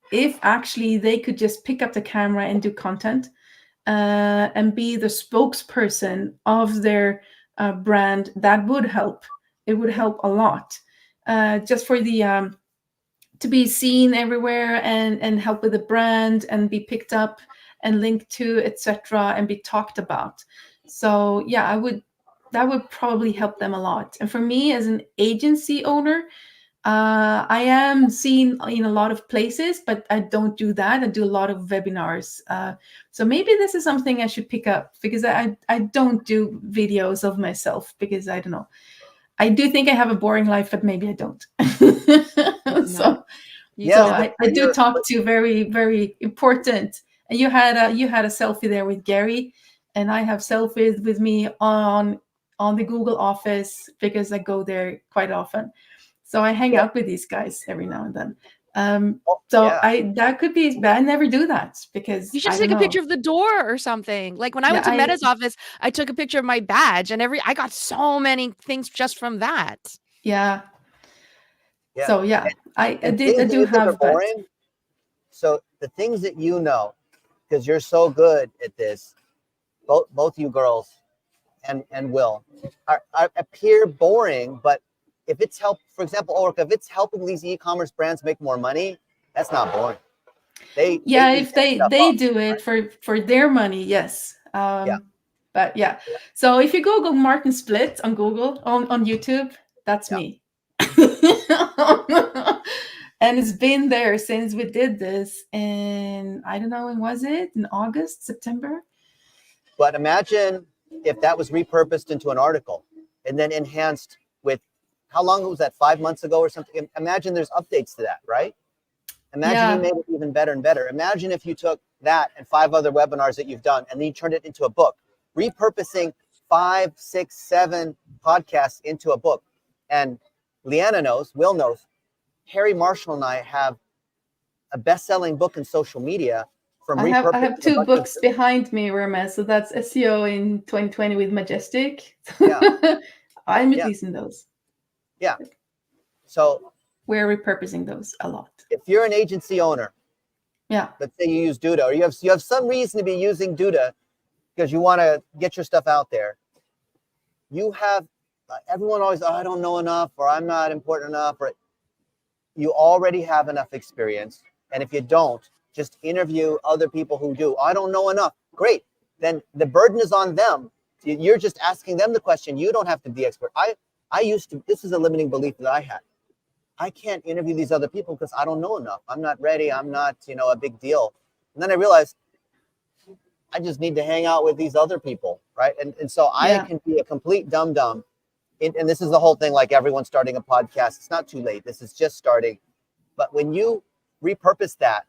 actually they could just pick up the camera and do content and be the spokesperson of their brand, that would help. It would help a lot. Just for the to be seen everywhere and help with the brand and be picked up and linked to, etc., and be talked about. So yeah, that would probably help them a lot. And for me as an agency owner, I am seen in a lot of places, but I don't do that. I do a lot of webinars. So maybe this is something I should pick up, because I don't do videos of myself, because I don't know. I do think I have a boring life, but maybe I don't. So I do talk to very, very important. And you had a selfie there with Gary, and I have selfies with me on the Google office, because I go there quite often. So I hang out with these guys every now and then. That could be, but I never do that, because you should take a picture of the door or something. Like when I went to Meta's office, I took a picture of my badge, and I got so many things just from that. Yeah. So yeah, I do have boring. So the things that because you're so good at this, both you girls and Will appear boring, but if it's for example, Ulrika, if it's helping these e-commerce brands make more money, that's not boring. If they do it for their money, yes. But yeah. So if you Google Martin Split on Google on YouTube, that's me. And it's been there since we did this, and I don't know, when was it? In August, September? But imagine if that was repurposed into an article and then enhanced with, how long was that, 5 months ago or something? Imagine there's updates to that, right? Imagine you made it even better and better. Imagine if you took that and 5 other webinars that you've done, and then you turned it into a book, repurposing 5, 6, 7 podcasts into a book. And Leanna knows, Will knows, Harry Marshall and I have a best-selling book in social media from repurposing. I have 2 books behind me, Rema. So that's SEO in 2020 with Majestic. I'm releasing those. Yeah. So we're repurposing those a lot. If you're an agency owner, let's say you use Duda, or you have some reason to be using Duda because you want to get your stuff out there. You have everyone always, I don't know enough, or I'm not important enough, or you already have enough experience. And if you don't, just interview other people who do. I don't know enough. Great. Then the burden is on them. You're just asking them the question. You don't have to be expert. I used to, this is a limiting belief that I had. I can't interview these other people because I don't know enough. I'm not ready. I'm not, a big deal. And then I realized I just need to hang out with these other people, right? And so I can be a complete dum-dum. And this is the whole thing, like everyone starting a podcast. It's not too late. This is just starting. But when you repurpose that,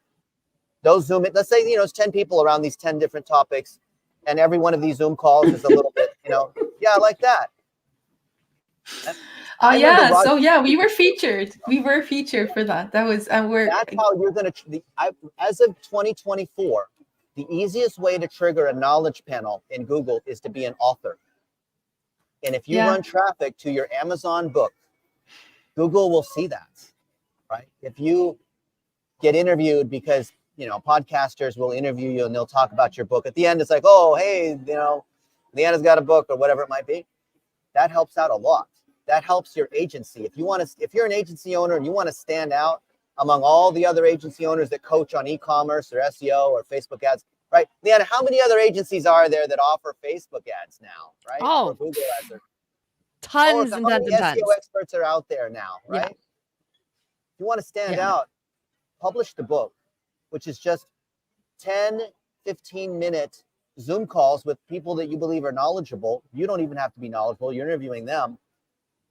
those Zoom, let's say, it's 10 people around these 10 different topics, and every one of these Zoom calls is a little bit, I like that. So we were featured. We were featured for that. That was, that's how you're going to, as of 2024, the easiest way to trigger a knowledge panel in Google is to be an author. And if you run traffic to your Amazon book, Google will see that, right? If you get interviewed because, you know, podcasters will interview you and they'll talk about your book. At the end, it's like, oh, hey, you know, Leanna's got a book or whatever it might be. That helps out a lot. That helps your agency. If you're an agency owner and you want to stand out among all the other agency owners that coach on e-commerce or SEO or Facebook ads, right? Leanna, how many other agencies are there that offer Facebook ads now, right? Oh, or Google ads. tons How and many tons and SEO tons. experts are out there now, right? Yeah. If you want to stand Yeah. out, publish the book, which is just 10, 15-minute Zoom calls with people that you believe are knowledgeable. You don't even have to be knowledgeable. You're interviewing them.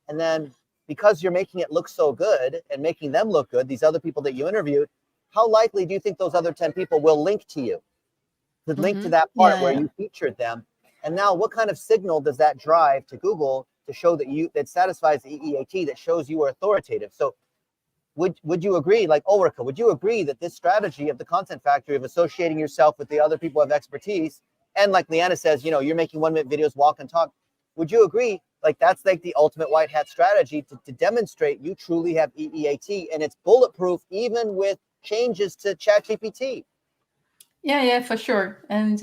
And then because you're making it look so good and making them look good, these other people that you interviewed, how likely do you think those other 10 people will link to you? To link to that part where you featured them. And now what kind of signal does that drive to Google to show that satisfies the EEAT, that shows you are authoritative? So would you agree, like Ulrika, would you agree that this strategy of the Content Factory of associating yourself with the other people who have expertise, and like Leanna says, you know, you're making 1-minute videos, walk and talk, would you agree, like that's like the ultimate white hat strategy to demonstrate you truly have EEAT, and it's bulletproof even with changes to ChatGPT? Yeah, for sure. And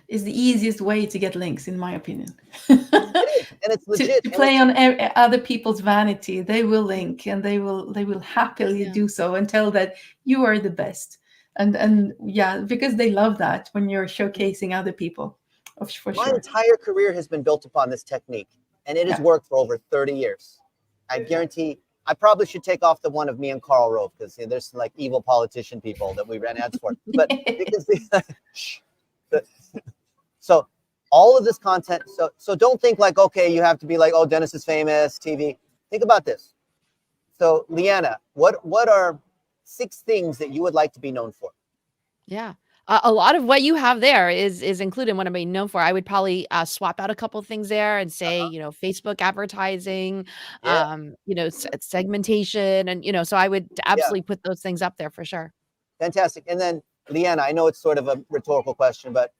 is the easiest way to get links, in my opinion. It is, and it's legit. To play on other people's vanity. They will link, and they will happily do so and tell that you are the best. And yeah, because they love that when you're showcasing other people. For My sure. entire career has been built upon this technique, and it has worked for over 30 years. I guarantee. I probably should take off the one of me and Karl Rove, because there's some like evil politician people that we ran ads for. But because so all of this content, so don't think like, okay, you have to be like, oh, Dennis is famous, TV. Think about this. So Leanna, what are 6 things that you would like to be known for? Yeah. A lot of what you have there is included in what I'm being known for. I would probably swap out a couple of things there and say, you know, Facebook advertising, you know, segmentation, and, you know, so I would absolutely put those things up there for sure. Fantastic. And then Leanna, I know it's sort of a rhetorical question, but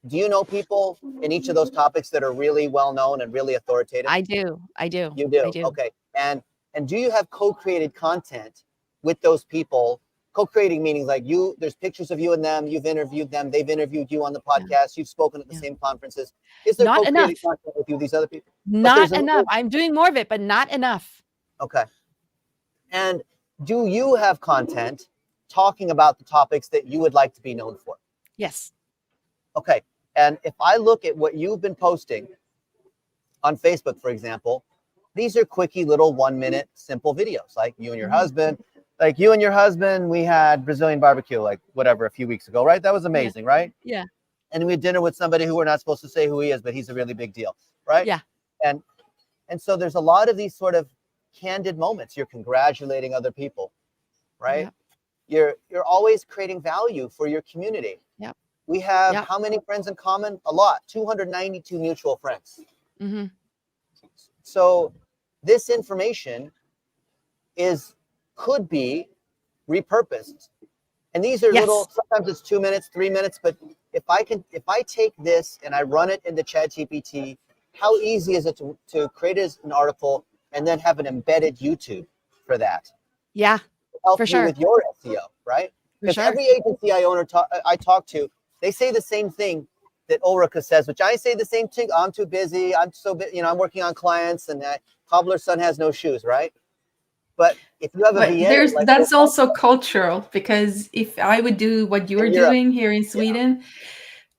do you know people in each of those topics that are really well known and really authoritative? I do. You do. I do. Okay. And do you have co-created content with those people? Co-creating meaning like there's pictures of you and them, you've interviewed them, they've interviewed you on the podcast, you've spoken at the same conferences. Is there Not co-created enough. content with you, these other people? Not enough. I'm doing more of it, but not enough. Okay. And do you have content talking about the topics that you would like to be known for? Yes. Okay. And if I look at what you've been posting on Facebook, for example, these are quickie little 1-minute simple videos, like you and your husband. Like you and your husband, we had Brazilian barbecue, like whatever, a few weeks ago, right? That was amazing, right? Yeah. And we had dinner with somebody who we're not supposed to say who he is, but he's a really big deal, right? Yeah. And so there's a lot of these sort of candid moments. You're congratulating other people, right? Yeah. You're always creating value for your community. Yep. We have how many friends in common? A lot, 292 mutual friends. Mm-hmm. So this information could be repurposed. And these are little, sometimes it's 2 minutes, 3 minutes, but if I take this and I run it into ChatGPT, how easy is it to create an article and then have an embedded YouTube for that? Yeah, help for you sure. with your SEO, right? Because every agency I talk to, they say the same thing that Ulrika says, which I say the same thing. I'm too busy. I'm so busy. You know, I'm working on clients, and cobbler's son has no shoes, right? But if you have a VA, that's also cultural, because if I would do what you're doing here in Sweden,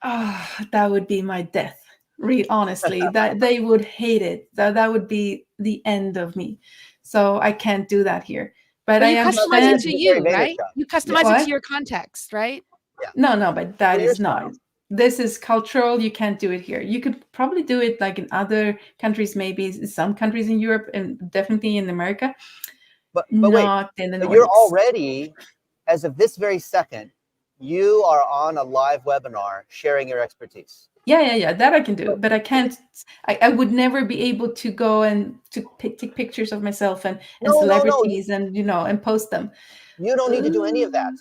that would be my death. Really, honestly, that they would hate it. That would be the end of me. So I can't do that here. But I customize understand it to you, right? You customize it to your context, right? No, but that is not. This is cultural. You can't do it here. You could probably do it like in other countries, maybe some countries in Europe, and definitely in America. But not in the Nordics. You're already, as of this very second, you are on a live webinar sharing your expertise. Yeah, that I can do, but I can't. I would never be able to go and to take pictures of myself and celebrities and and post them. You don't need to do any of that.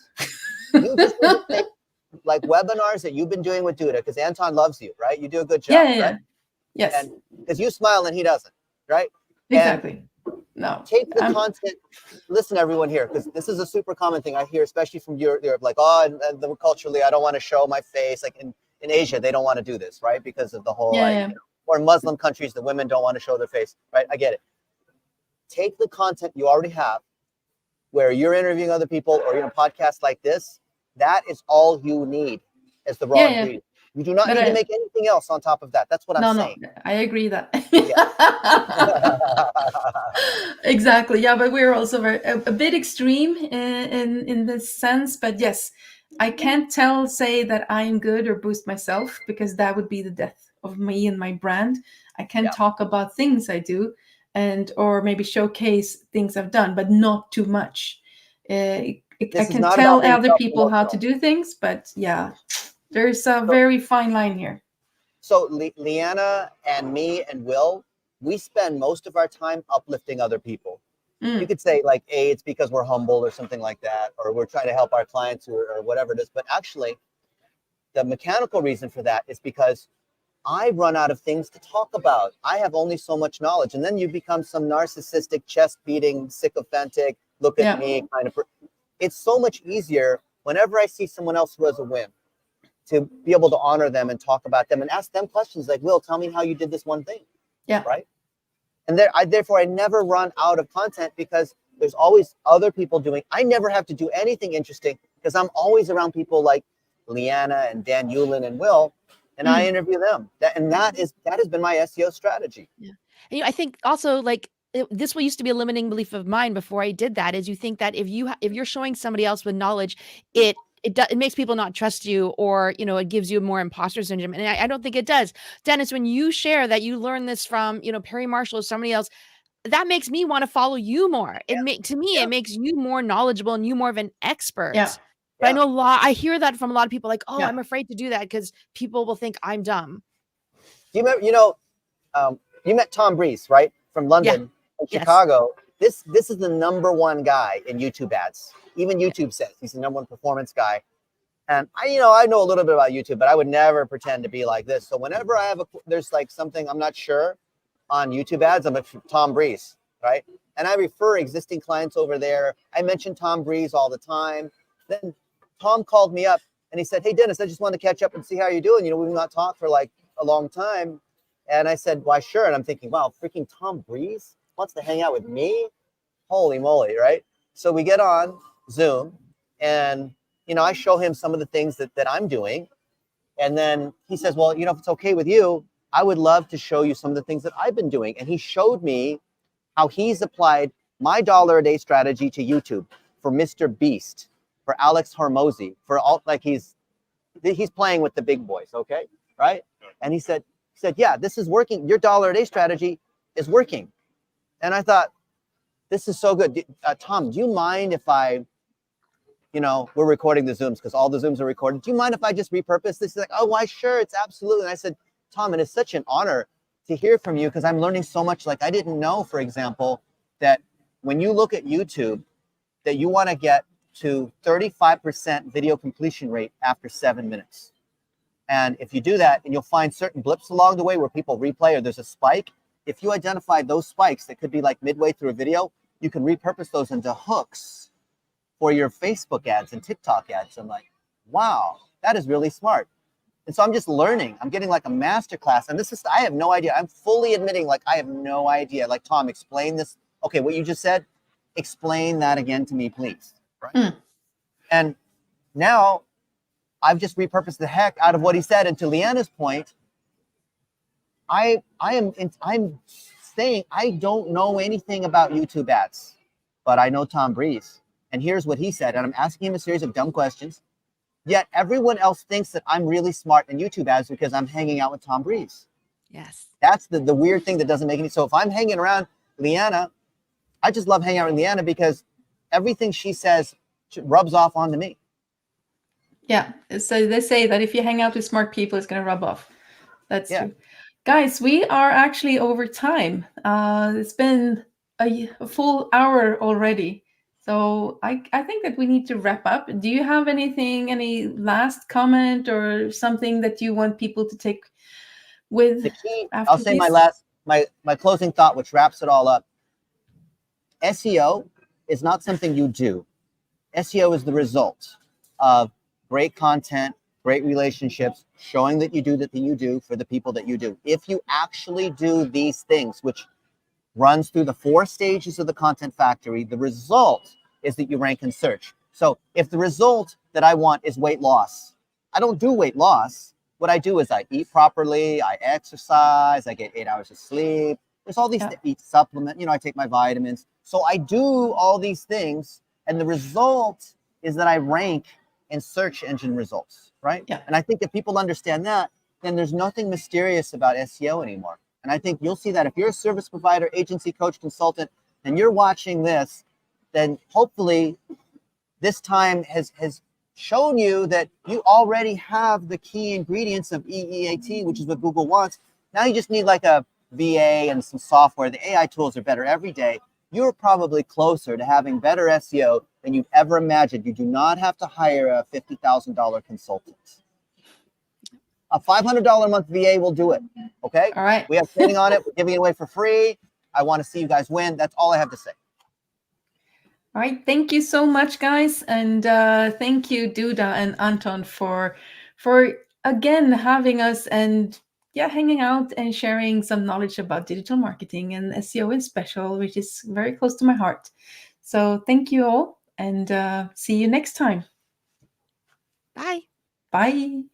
You just need to like webinars that you've been doing with Duda, because Anton loves you, right? You do a good job, Yeah, yeah, right? yeah. Yes, And because you smile and he doesn't, right? exactly. No, Take the I'm, content. Listen, everyone here, because this is a super common thing I hear, especially from Europe. Like, oh, and culturally, I don't want to show my face. Like in Asia, they don't want to do this, right? Because of the whole, yeah, like, yeah. you know, or in Muslim countries, the women don't want to show their face, right? I get it. Take the content you already have, where you're interviewing other people or a podcast like this. That is all you need as the raw Yeah, yeah. ingredient. You do not But need to make anything else on top of that. That's what I'm no, saying. I agree that. Yeah. Exactly. Yeah, but we're also a bit extreme in this sense. But yes, I can't say that I'm good or boost myself, because that would be the death of me and my brand. I can Yeah. talk about things I do, and or maybe showcase things I've done, but not too much. I This is can not tell about being other people how to self-promotional. do things, but yeah, there's a very fine line here. So Leanna and me and Will, we spend most of our time uplifting other people. You could say like, hey, it's because we're humble or something like that, or we're trying to help our clients or whatever it is. But actually, the mechanical reason for that is because I run out of things to talk about. I have only so much knowledge. And then you become some narcissistic, chest beating, sycophantic, look at Yeah. me kind of. It's so much easier whenever I see someone else who has a win to be able to honor them and talk about them and ask them questions like, Will, tell me how you did this one thing. Yeah. Right. And therefore, I never run out of content, because there's always other people doing. I never have to do anything interesting, because I'm always around people like Leanna and Dan Yulin and Will, and I interview them. That has been my SEO strategy. Yeah. And I think also, like, this used to be a limiting belief of mine before I did that, is you think that if you're showing somebody else with knowledge, it makes people not trust you, or it gives you more imposter syndrome, and I don't think it does. Dennis, when you share that you learned this from Perry Marshall or somebody else, that makes me want to follow you more. It makes you more knowledgeable and you more of an expert. Yeah. But I know I hear that from a lot of people, like, oh, Yeah. I'm afraid to do that because people will think I'm dumb. Do you remember? You met Tom Breeze, right, from London and Yes. Chicago. This is the #1 guy in YouTube ads. Even YouTube says he's the #1 performance guy. And I know a little bit about YouTube, but I would never pretend to be like this. So whenever I have there's like something I'm not sure on YouTube ads, I'm a Tom Breeze, right? And I refer existing clients over there. I mention Tom Breeze all the time. Then Tom called me up and he said, hey, Dennis, I just wanted to catch up and see how you're doing. We've not talked for like a long time. And I said, why, sure. And I'm thinking, wow, freaking Tom Breeze wants to hang out with me? Holy moly, right? So we get on Zoom and, I show him some of the things that I'm doing. And then he says, well, if it's okay with you, I would love to show you some of the things that I've been doing. And he showed me how he's applied my $1 a day strategy to YouTube for Mr. Beast, for Alex Hormozy, for all, like he's playing with the big boys, okay, right? And he said, yeah, this is working. Your $1 a day strategy is working. And I thought, this is so good. Tom, do you mind if I, we're recording the Zooms because all the Zooms are recorded. Do you mind if I just repurpose this? He's like, oh, why, sure, it's absolutely. And I said, Tom, it is such an honor to hear from you because I'm learning so much. Like I didn't know, for example, that when you look at YouTube, that you want to get to 35% video completion rate after 7 minutes. And if you do that, and you'll find certain blips along the way where people replay or there's a spike, if you identify those spikes that could be like midway through a video, you can repurpose those into hooks for your Facebook ads and TikTok ads. I'm like, wow, that is really smart. And so I'm just learning. I'm getting like a master class. And I have no idea. I'm fully admitting like I have no idea. Like, Tom, explain this. Okay, what you just said, explain that again to me, please. Right. And now I've just repurposed the heck out of what he said. And to Leanna's point, I'm saying I don't know anything about YouTube ads, but I know Tom Breeze. And here's what he said. And I'm asking him a series of dumb questions. Yet everyone else thinks that I'm really smart in YouTube ads because I'm hanging out with Tom Breeze. Yes. That's the weird thing that doesn't make any. So if I'm hanging around Leanna, I just love hanging out with Leanna because everything she says rubs off onto me. Yeah. So they say that if you hang out with smart people, it's going to rub off. That's true. Guys, we are actually over time. It's been a full hour already. So I think that we need to wrap up. Do you have anything, any last comment or something that you want people to take with The key, after I'll say this? my closing thought, which wraps it all up. SEO is not something you do. SEO is the result of great content, great relationships, showing that you do the thing you do for the people that you do. If you actually do these things, which runs through the 4 stages of the content factory, the result is that you rank in search. So if the result that I want is weight loss, I don't do weight loss. What I do is I eat properly, I exercise, I get 8 hours of sleep. There's all these eat supplement, I take my vitamins. So I do all these things, and the result is that I rank in search engine results, right? Yeah. And I think if people understand that, then there's nothing mysterious about SEO anymore. And I think you'll see that if you're a service provider, agency, coach, consultant, and you're watching this, then hopefully this time has shown you that you already have the key ingredients of EEAT, which is what Google wants. Now you just need like a VA and some software. The AI tools are better every day. You're probably closer to having better SEO than you'd ever imagined. You do not have to hire a $50,000 consultant. A $500 a month VA will do it. Okay. All right. We have training on it. We're giving it away for free. I want to see you guys win. That's all I have to say. All right. Thank you so much, guys. And thank you, Duda and Anton, for again having us and hanging out and sharing some knowledge about digital marketing and SEO in special, which is very close to my heart. So thank you all, and see you next time. Bye. Bye.